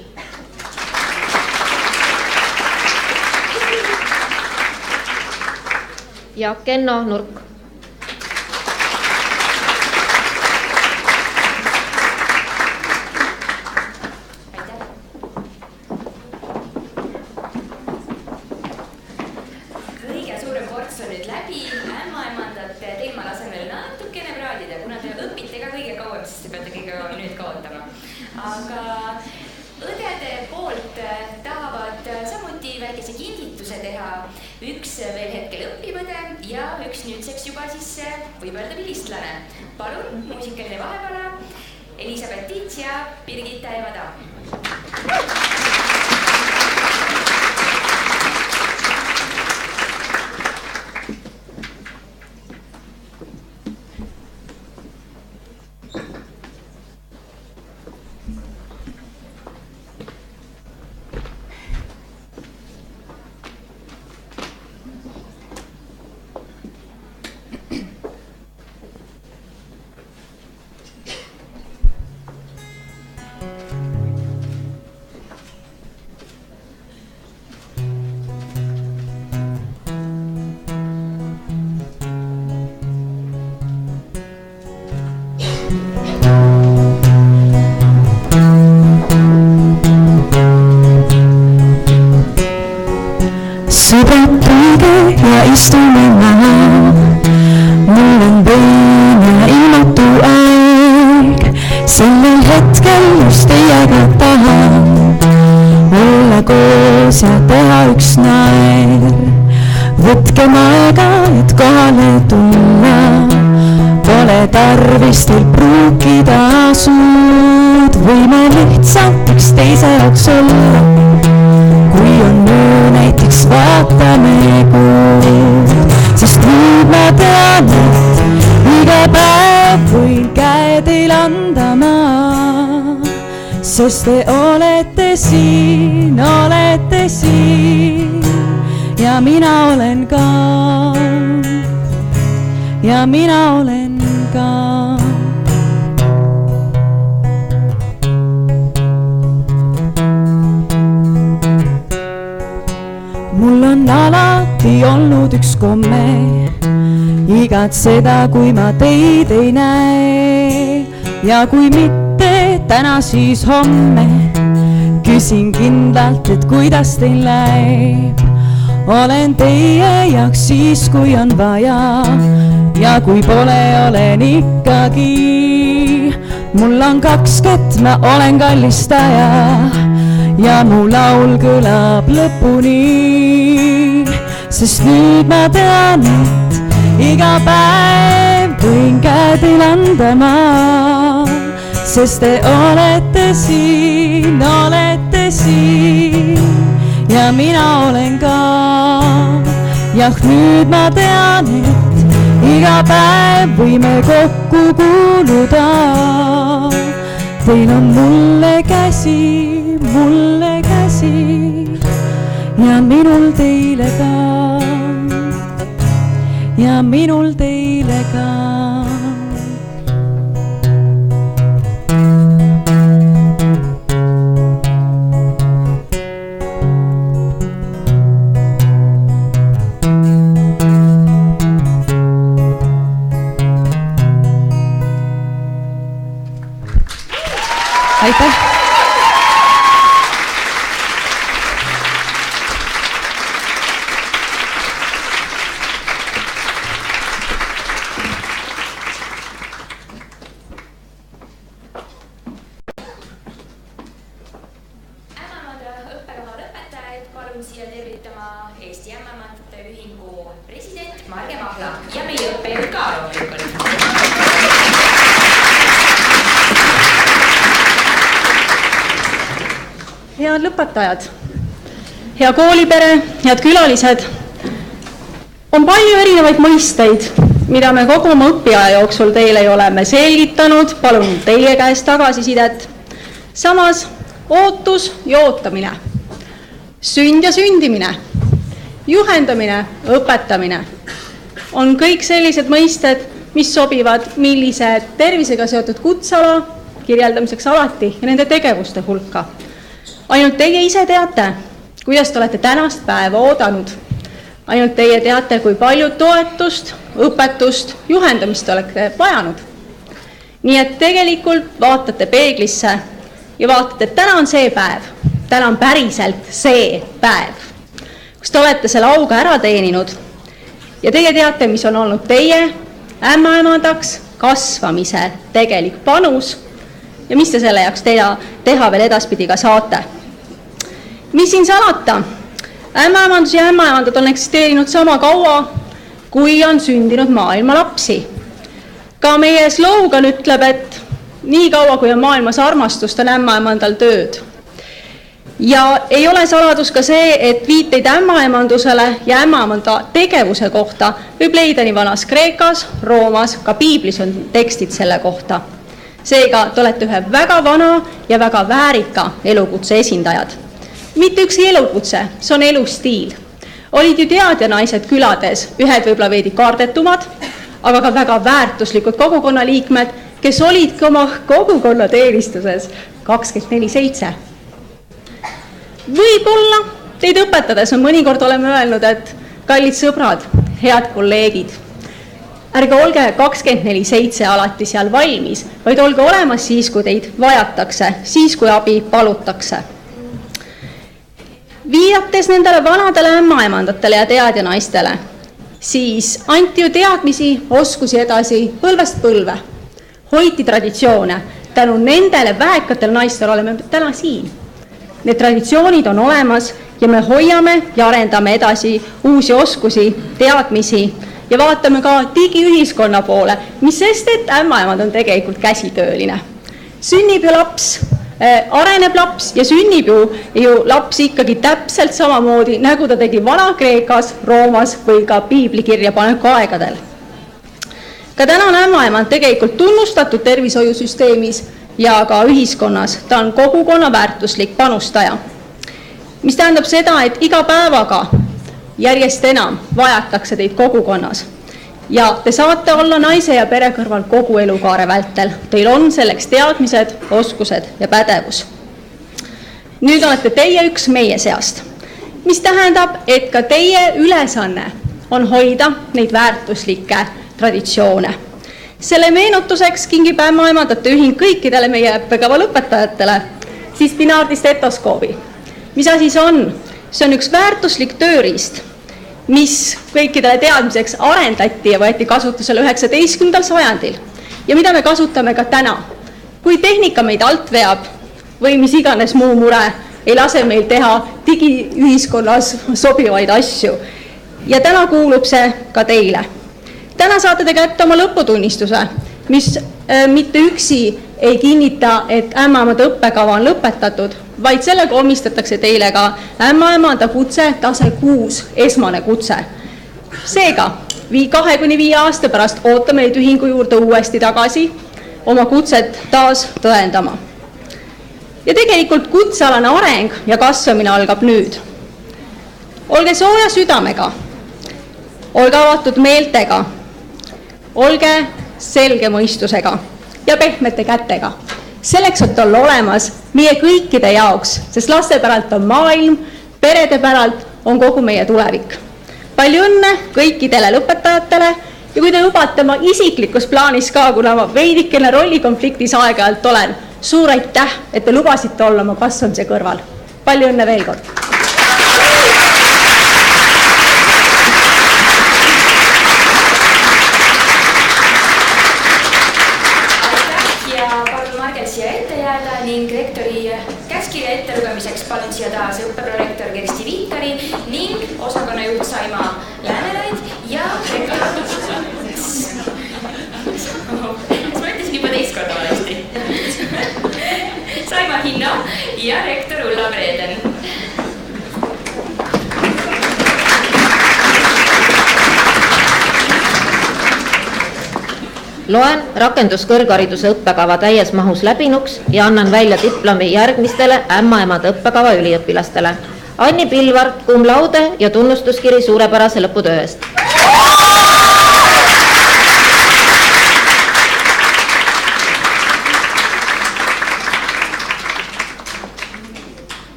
E: Ja Kenno Nurk.
A: Kõige suurem ports on nüüd läbi, ämmaemandate teemal asemel natukene praadida, kuna te õpite ka kõige kauem, siis te peate kõige kauem nüüd ka ootama. Aga õdede poolt tahavad samuti väikese kingituse teha. Üks veel hetkel õpib õde ja üks nüüdseks juba siis võib öelda vilistlane. Palun, muusikaline vahepala, Elisabeth Tiits ja Birgitta Evada.
H: Sõbrad, tulge ja istume maha, mul on võim ja ilmatu aeg, sellel hetkel just teiega tahan olla koos ja teha üks naer. Võtkem aega, et kohale tulla, pole tarvis teil pruukida suud, võime lihtsalt üks teise jaoks olla. Kui on öö, näiteks vaatame kuud, sest nüüd ma tean, et iga päev võin käe teil anda ma, sest te olete siin ja mina olen ka, ja mina olen ka. Mul on alati olnud üks komme, igatseda, kui ma teid ei näe. Ja kui mitte täna, siis homme küsin kindlalt, et kuidas teil läheb. Olen teie jaoks siis, kui on vaja, ja kui pole, olen ikkagi. Mul on 2 kätt, ma olen kallistaja ja mu laul kõlab lõpuni, sest nüüd ma tean, et iga päev võin käe teil anda ma, sest te olete siin ja mina olen ka. Jah, nüüd ma tean, et iga päev võime kokku kuuluda. Teil on mulle käsi ja minul teile ka. Ja minul teile ka. Aitäh!
A: Siia tervitama Eesti Ämmaemandate Ühingu president Marge Mahla ja meie õppejõud ka loomulikult.
I: Head lõpetajad, hea koolipere, head külalised, on palju erinevaid mõisteid, mida me kogu oma õppiaja jooksul teile oleme selgitanud, palun teie käest tagasisidet. Samas ootus ja ootamine. Sünd ja sündimine, juhendamine, õpetamine on kõik sellised mõisted, mis sobivad millise tervisega seotud kutsala kirjeldamiseks alati ja nende tegevuste hulka. Ainult teie ise teate, kuidas te olete tänast päeva oodanud. Ainult teie teate, kui palju toetust, õpetust, juhendamist olete vajanud. Nii et tegelikult vaatate peeglisse ja vaatate, et täna on see päev. Täna on päriselt see päev, kus te olete selle auga ära teeninud ja teie teate, mis on olnud teie ämmaemandaks kasvamise tegelik panus ja mis te selle jaoks teha veel edaspidi ka saate. Mis siin salata? Ämmaemandus ja ämmaemandad on eksisteerinud sama kaua, kui on sündinud maailma lapsi. Ka meie slogan ütleb, et nii kaua, kui on maailmas armastust, on ämmaemandal tööd. Ja ei ole saladus ka see, et viiteid ämmaemandusele ja ämmaemanda tegevuse kohta võib leida nii vanas Kreekas, Roomas, ka piiblis on tekstid selle kohta. Seega te olete ühe väga vana ja väga väärika elukutse esindajad. Mitte ükski elukutse, see on elustiil. Olid ju teadjanaised külades, ühed võib-olla veidi kardetumad, aga ka väga väärtuslikud kogukonna liikmed, kes olid ka oma kogukonna teenistuses 24/7. Võib-olla teid õpetades on mõnikord oleme öelnud, et kallid sõbrad, head kolleegid, ärge olge 24/7 alati seal valmis, vaid olge olemas siis, kui teid vajatakse, siis, kui abi palutakse. Viidates nendele vanadele ämmaemandatele ja teadjanaistele, siis anti ju teadmisi, oskusi edasi põlvest põlve. Hoiti traditsioone. Tänu nendele väekatele naistele oleme täna siin. Need traditsioonid on olemas ja me hoiame ja arendame edasi uusi oskusi, teadmisi ja vaatame ka digiühiskonna poole, mis sest, et ämmaemand on tegelikult käsitööline. Sünnib ju laps, areneb laps ja sünnib ju laps ikkagi täpselt samamoodi, nagu ta tegi Vana-Kreekas, Roomas või ka piiblikirja paneku aegadel. Ka täna on ämmaemand tegelikult tunnustatud tervishoiusüsteemis ja ka ühiskonnas. Ta on kogukonna väärtuslik panustaja, mis tähendab seda, et iga päevaga järjest enam vajatakse teid kogukonnas ja te saate olla naise ja pere kõrval kogu elukaare vältel. Teil on selleks teadmised, oskused ja pädevus. Nüüd olete teie üks meie seast, mis tähendab, et ka teie ülesanne on hoida neid väärtuslikke traditsioone. Selle meenutuseks kingib ämmaemandate ühing kõikidele meie õppekava lõpetajatele siis Binaardi stetoskoobi. Mis asi see on? See on üks väärtuslik tööriist, mis kõikidele teadmiseks arendati ja võeti kasutusele 19. sajandil ja mida me kasutame ka täna. Kui tehnika meid alt veab või mis iganes muu mure ei lase meil teha digiühiskonnas sobivaid asju ja täna kuulub see ka teile. Täna saate te kätte oma lõputunnistuse, mis mitte üksi ei kinnita, et ämmaemanda õppekava on lõpetatud, vaid sellega omistatakse teile ka ämmaemanda kutse tase 6 esmane kutse. Seega, 2–5 aasta pärast ootame neid ühingu juurde uuesti tagasi oma kutset taas tõendama. Ja tegelikult kutsealane areng ja kasvamine algab nüüd. Olge sooja südamega, olge avatud meeltega, olge selge mõistusega ja pehmete kätega. Selleks, et olla olemas meie kõikide jaoks, sest laste päralt on maailm, perede päralt on kogu meie tulevik. Palju õnne kõikidele lõpetajatele ja kui te lubate ma isiklikus plaanis ka, kuna ma veidikene rollikonfliktis aeg-ajalt olen, suur aitäh, et te lubasite olla oma kasvamise kõrval. Palju õnne veel kord!
A: Ning rektori käskirja ettelugemiseks palun siia taas õppeprorektor Kersti Viikari ning osakonna juht Saima Läänelaid ja rektor... Kas ma ütlesin juba teist korda valesti? Saima Hinno ja rektor Ulla Breden.
E: Loen rakenduskõrghariduse õppekava täies mahus läbinuks ja annan välja diplomi järgmistele ämmaemade õppekava üliõpilastele. Anni Pilvar, cum laude ja tunnustuskiri suurepärase lõputöö eest.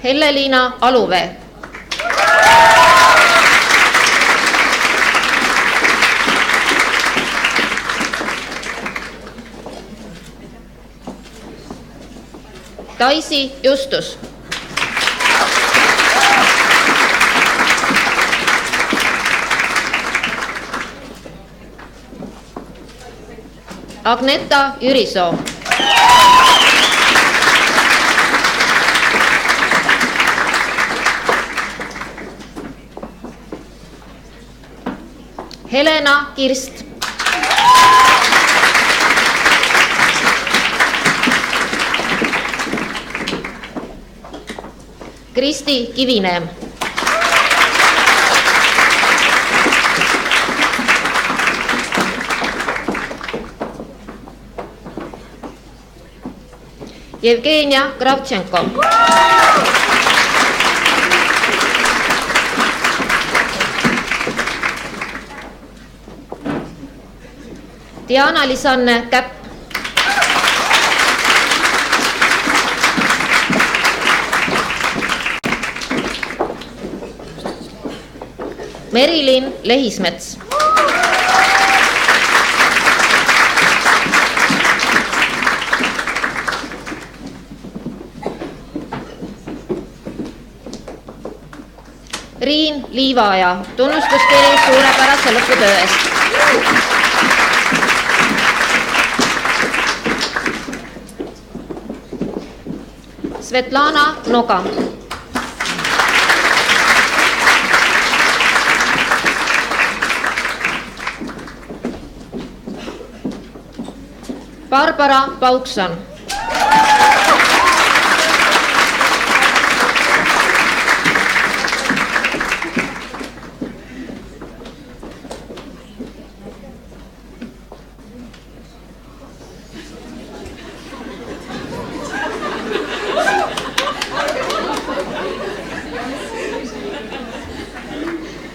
E: Helle-Liina Aluvee. Daisy Justus. Agneta Jürisoo. Helena Kirst. Kristi Kivineem. Jevgenia Kravchenko. Diana-Lisanne Käpp. Merilin Lehismets. Riin Liivaja, tunnustuskiri suurepärase lõputöö eest. Svetlana Noga. Barbara Paukson.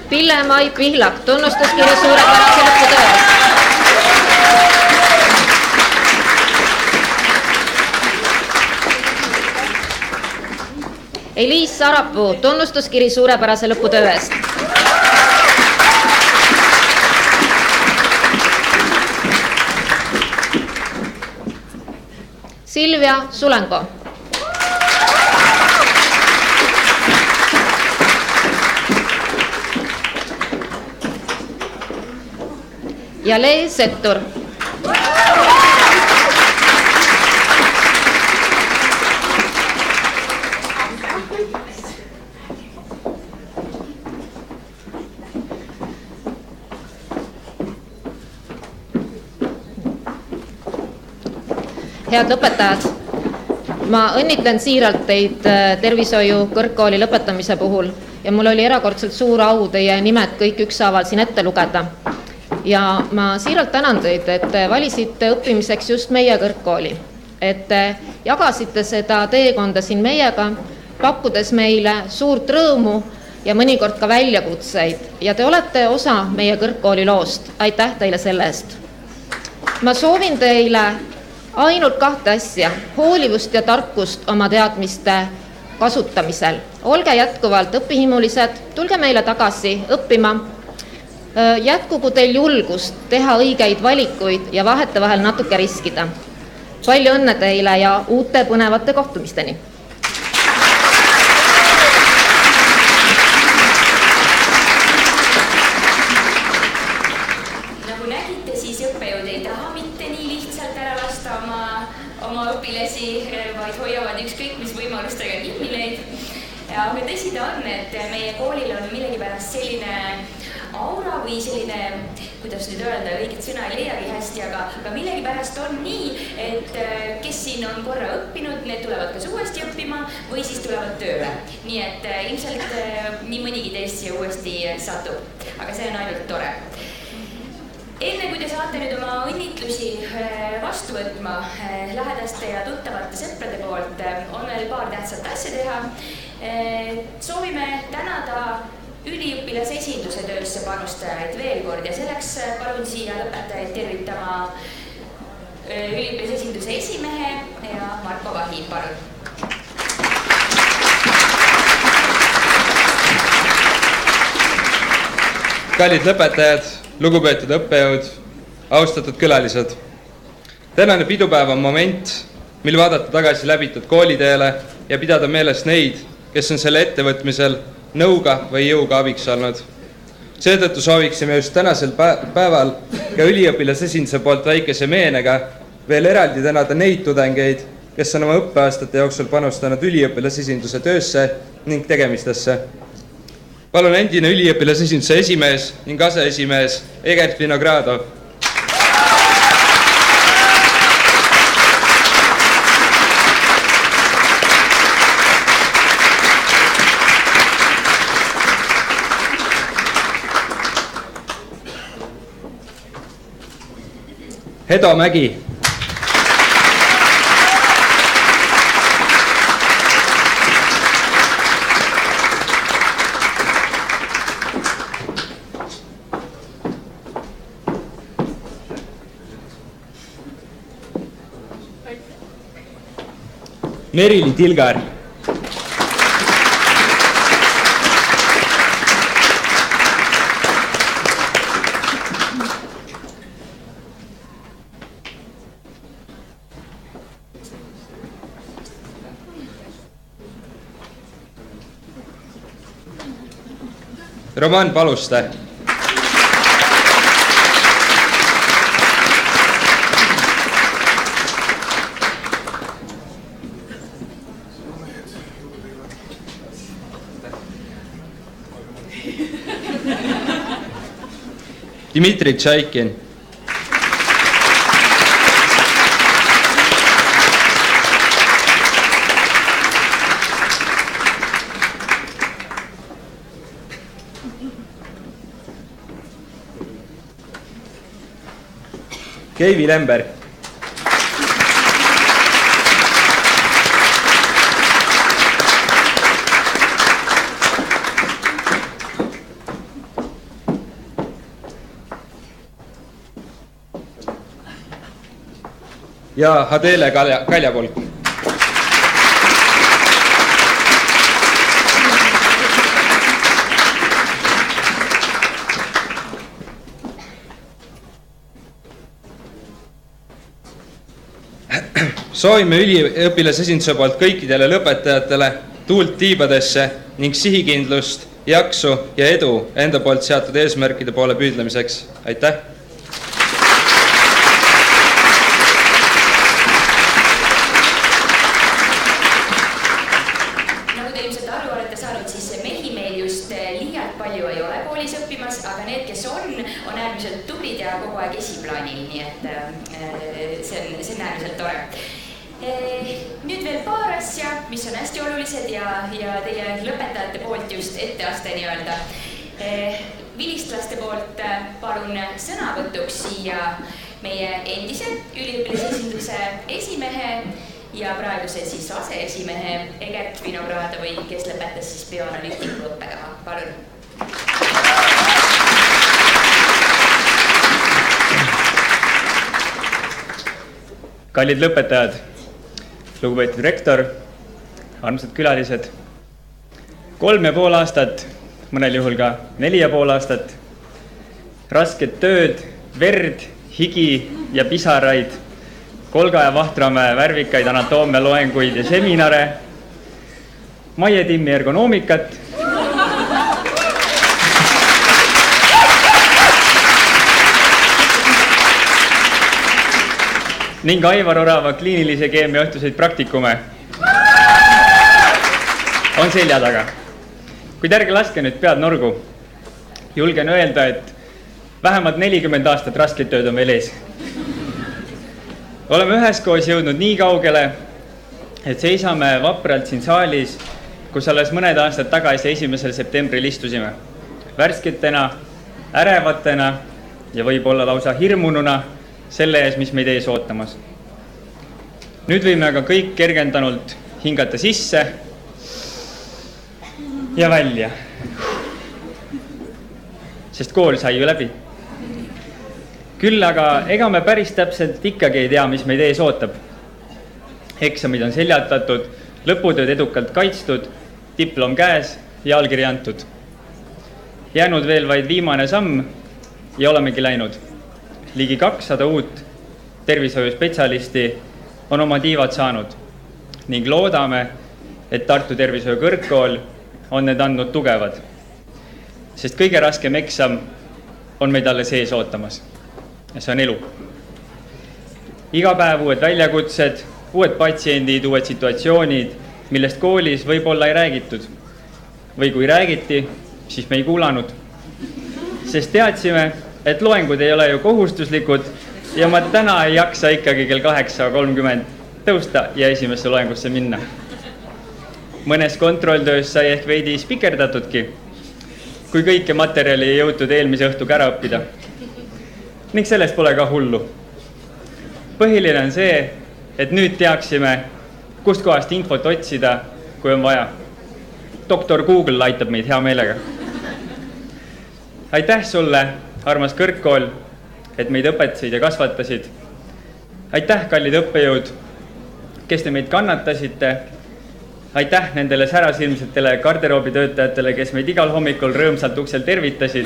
E: Pille-Mai Pihlak, tunnustuskiri suurepärase lõputöö eest. Eliis Sarapuu, tunnustuskiri suurepärase lõputöö eest. Silvia Sulenko. Ja Lee Settur. head lõpetajad, ma õnnitlen siiralt teid tervishoiu kõrgkooli lõpetamise puhul ja mul oli erakordselt suur au teie nimed kõik ükshaaval siin ette lugeda. Ja ma siiralt tänan teid, et valisite õppimiseks just meie kõrgkooli, et jagasite seda teekonda siin meiega, pakkudes meile suurt rõõmu ja mõnikord ka väljakutseid ja te olete osa meie kõrgkooli loost. Aitäh teile selle eest. Ma soovin teile ainult 2 asja, hoolivust ja tarkust oma teadmiste kasutamisel. Olge jätkuvalt õpihimulised, tulge meile tagasi õppima, jätkugu teil julgust teha õigeid valikuid ja vahetevahel natuke riskida. Palju õnne teile ja uute põnevate kohtumisteni!
A: Nagu nägite, siis õppejõud ei taha mitte nii lihtsalt ära lasta oma õpilasi, vaid hoiavad ükskõik mis võimalustega kinni neid. Aga tõsi ta on, et meie koolil on millegipärast selline aura või selline, kuidas nüüd öelda, õiget sõna ei leiagi hästi, aga millegipärast on nii, et kes siin on korra õppinud, need tulevad kas uuesti õppima või siis tulevad tööle. Nii et ilmselt nii mõnigi teist siia uuesti satub, aga see on ainult tore. Enne kui te saate nüüd oma õnnitlusi vastu võtma lähedaste ja tuttavate sõprade poolt, on veel paar tähtsat asja teha. Soovime tänada üliõpilase esinduse töösse panustajaid veel kord ja selleks palun siia lõpetajaid tervitama üliõpilase esinduse esimehe ja Marko Vahi, palun.
J: Kallid lõpetajad, lugupeetud õppejõud, austatud külalised. Tänane pidupäev on moment, mil vaadata tagasi läbitud kooliteele ja pidada meeles neid, kes on selle ettevõtmisel nõuga või jõuga abiks olnud. Seetõttu sooviksime just tänasel päeval ka üliõpilase esinduse poolt väikese meenega veel eraldi tänada neid tudengeid, kes on oma õppeaastate jooksul panustanud üliõpilase esinduse töösse ning tegemistesse. Palun endine üliõpilase esinduse esimees ning aseesimees Egert Vinogradov. Hedo Mägi. Merili Tilgar. Roman Paluste. Dmitri Tšaikin. Keivi Lemberg. Ja Hadele Kaljapolk. Soovime üliõpilase esinduse poolt kõikidele lõpetajatele tuult tiibadesse ning sihikindlust, jaksu ja edu enda poolt seatud eesmärkide poole püüdlemiseks. Aitäh!
A: Nagu te ilmselt aru olete saanud, siis mehi meil just liialt palju ei ole koolis õppimas, aga need, kes on äärmiselt tublid ja kogu aeg esiplaanil, nii et see on äärmiselt tore. Nüüd veel paar asja, mis on hästi olulised ja teie lõpetajate poolt just etteaste nii-öelda. Vilistlaste poolt palun sõnavõtuks siia meie endise üliõpilasesinduse esimehe ja praeguse siis aseesimehe Egert Vinogradovõi, kes lõpetas siis bioanalüütiku õppekava. Palun.
K: Kallid lõpetajad, lugupeetud rektor, armsad külalised, 3,5 aastat, mõnel juhul ka 4,5 aastat, rasket tööd, verd, higi ja pisaraid, Kolga ja Vahtramäe värvikaid anatoomia loenguid ja seminare, Maie Timmi ergonoomikat, ning Aivar Orava kliinilise keemia õhtuseid praktikume on selja taga. Kuid ärge laske nüüd pead norgu. Julgen öelda, et vähemalt 40 aastat rasket tööd on veel ees. Oleme üheskoos jõudnud nii kaugele, et seisame vapralt siin saalis, kus alles mõned aastad tagasi 1. septembril istusime. Värsketena, ärevatena ja võib-olla lausa hirmununa selle ees, mis meid ees ootamas. Nüüd võime aga kõik kergendanud hingata sisse ja välja. Sest kool sai ju läbi. Küll aga ega me päris täpselt ikkagi ei tea, mis meid ees ootab. Eksamid on seljatatud, lõputööd edukalt kaitstud, diplom käes ja allkiri antud. Jäänud veel vaid viimane samm ja olemegi läinud. Ligi 200 uut tervishoiuspetsialisti on oma tiivad saanud ning loodame, et Tartu Tervishoiu Kõrgkool on need andnud tugevad, sest kõige raskem eksam on meid alles ees ootamas ja see on elu. Iga päev uued väljakutsed, uued patsiendid, uued situatsioonid, millest koolis võib-olla ei räägitud või kui räägiti, siis me ei kuulanud, sest teadsime, et loengud ei ole ju kohustuslikud ja ma täna ei jaksa ikkagi kell 8:30 tõusta ja esimesse loengusse minna. Mõnes kontrolltöös sai ehk veidi spikerdatudki, kui kõike materjali ei jõutud eelmise õhtuga ära õppida. Ning sellest pole ka hullu. Põhiline on see, et nüüd teaksime, kust kohast infot otsida, kui on vaja. Doktor Google aitab meid hea meelega. Aitäh sulle, armas kõrgkool, et meid õpetasid ja kasvatasid. Aitäh, kallid õppejõud, kes te meid kannatasite. Aitäh nendele särasilmsetele garderoobitöötajatele, kes meid igal hommikul rõõmsalt uksel tervitasid.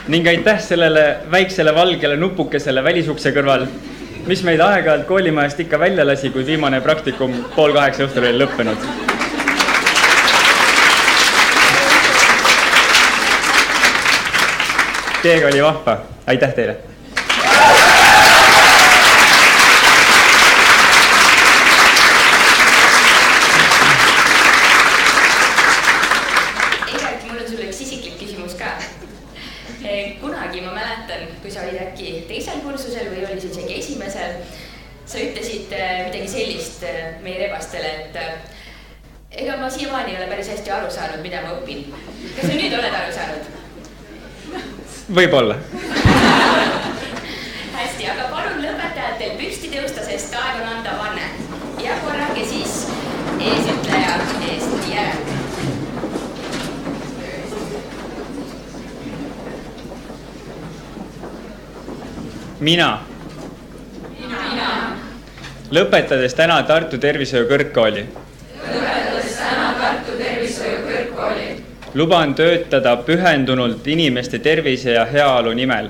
K: Ning aitäh sellele väiksele valgele nupukesele välisukse kõrval, mis meid aeg-ajalt koolimajast ikka välja lasi, kui viimane praktikum 7:30 õhtul oli lõppenud. Teiega oli vahva. Aitäh teile!
A: Egert, mul on sulle üks isiklik küsimus ka. Kunagi ma mäletan, kui sa olid äkki teisel kursusel või oli see isegi esimesel, sa ütlesid midagi sellist meie rebastele, et ega ma siiamaani ei ole päris hästi aru saanud, mida ma õpin. Kas sa nüüd oled aru saanud?
K: Võib-olla.
A: Hästi, aga palun lõpetajatel püsti tõusta, sest aeg on anda vanne. Ja korrake siis eesütleja eest järel.
K: Mina. Lõpetades täna Tartu Tervishoiu Kõrgkooli. Luban töötada pühendunult inimeste tervise ja heaolu nimel.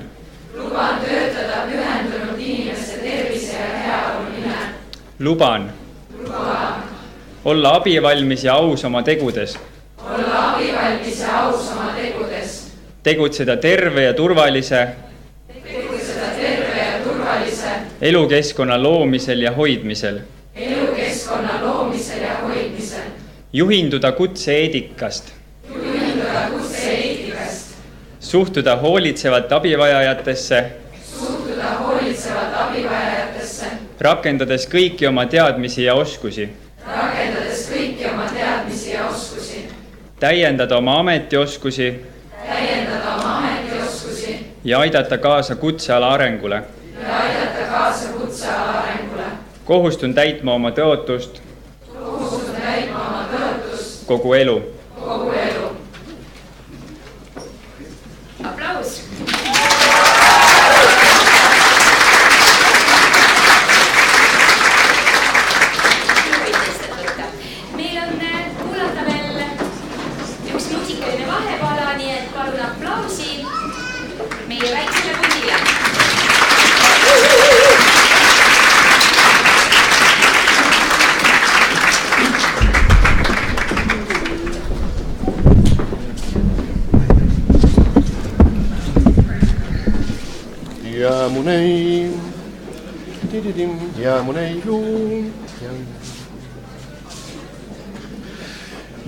K: Luban olla abivalmis ja aus oma tegudes. Tegutseda terve ja turvalise elukeskkonna loomisel ja hoidmisel. Juhinduda kutse-eetikast. suhtuda hoolitsevalt abivajajatesse, rakendades kõiki oma teadmisi ja oskusi, täiendada oma ametioskusi ja aidata kaasa kutseala arengule. Kohustun täitma oma tõotust kogu elu.
A: Aplaus! Meil on kuulata veel üks muusikaline vahepala, nii et palun aplausi meie väiksele kundile.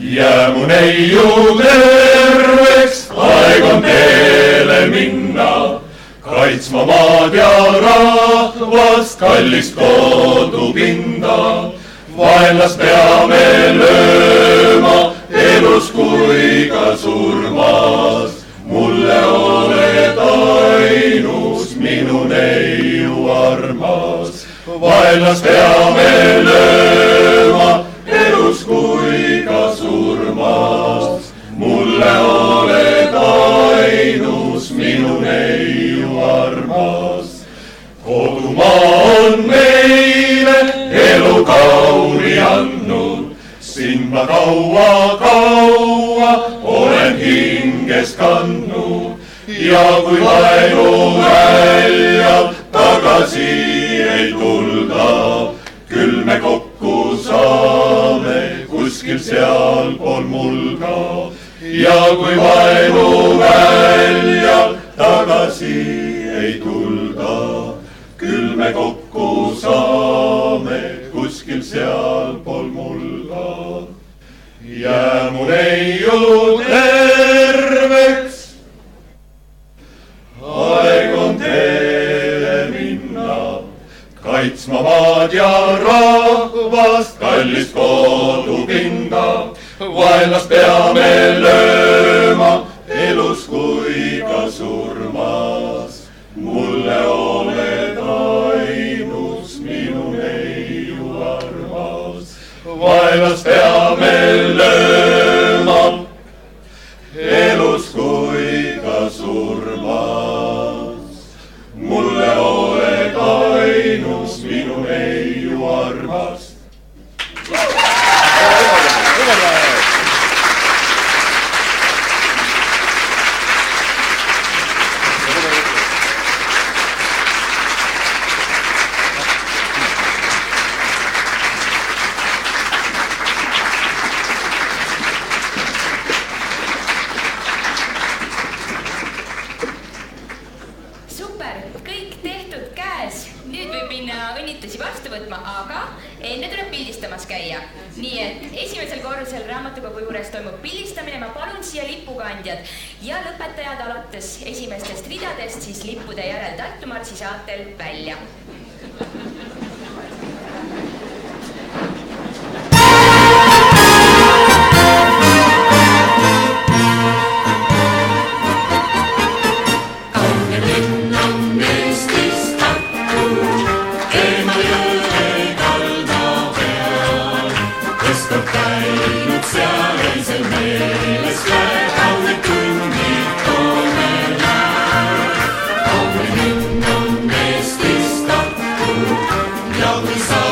B: Jää mun neiu terveks, aeg on teele minna, kaitsma maad ja rahvast, kallist kodupinda. Vaenlast peame lööma, elus kui ka surmas. Mulle oled ainus, minu neiu armas. Vaenlast peame lööma, elus kui ka surmas. Mulle oled ainus, minu neiu armas. Kodumaa on meile elu kauni andnud, sind ma kaua olen hinges kandnud. Ja kui vaenu väljalt tagasi ei tulda, küll me kokku saame kuskil sealpool mulga. Ja kui vaenu väljalt tagasi ei tulda, küll me kokku saame kuskil sealpool mulga. Jää mu neiu terveks, aeg on teele minna, kaitsma maad ja rahvast, kallist kodupinda. Vaenlast peame lööma, elus kui ka surmas. Mulle oled ainus, minu neiu armas. Vaenlast peame lööma, elus kui ka surmas. Mulle oled ainus, minu neiu armas.
A: Aga enne tuleb pildistamas käia. Nii et esimesel korrusel raamatukogu juures toimub pildistamine. Ma palun siia lipukandjad ja lõpetajad alates esimestest ridadest siis lippude järel Tartu marssisaatel välja.
B: Ja kui sa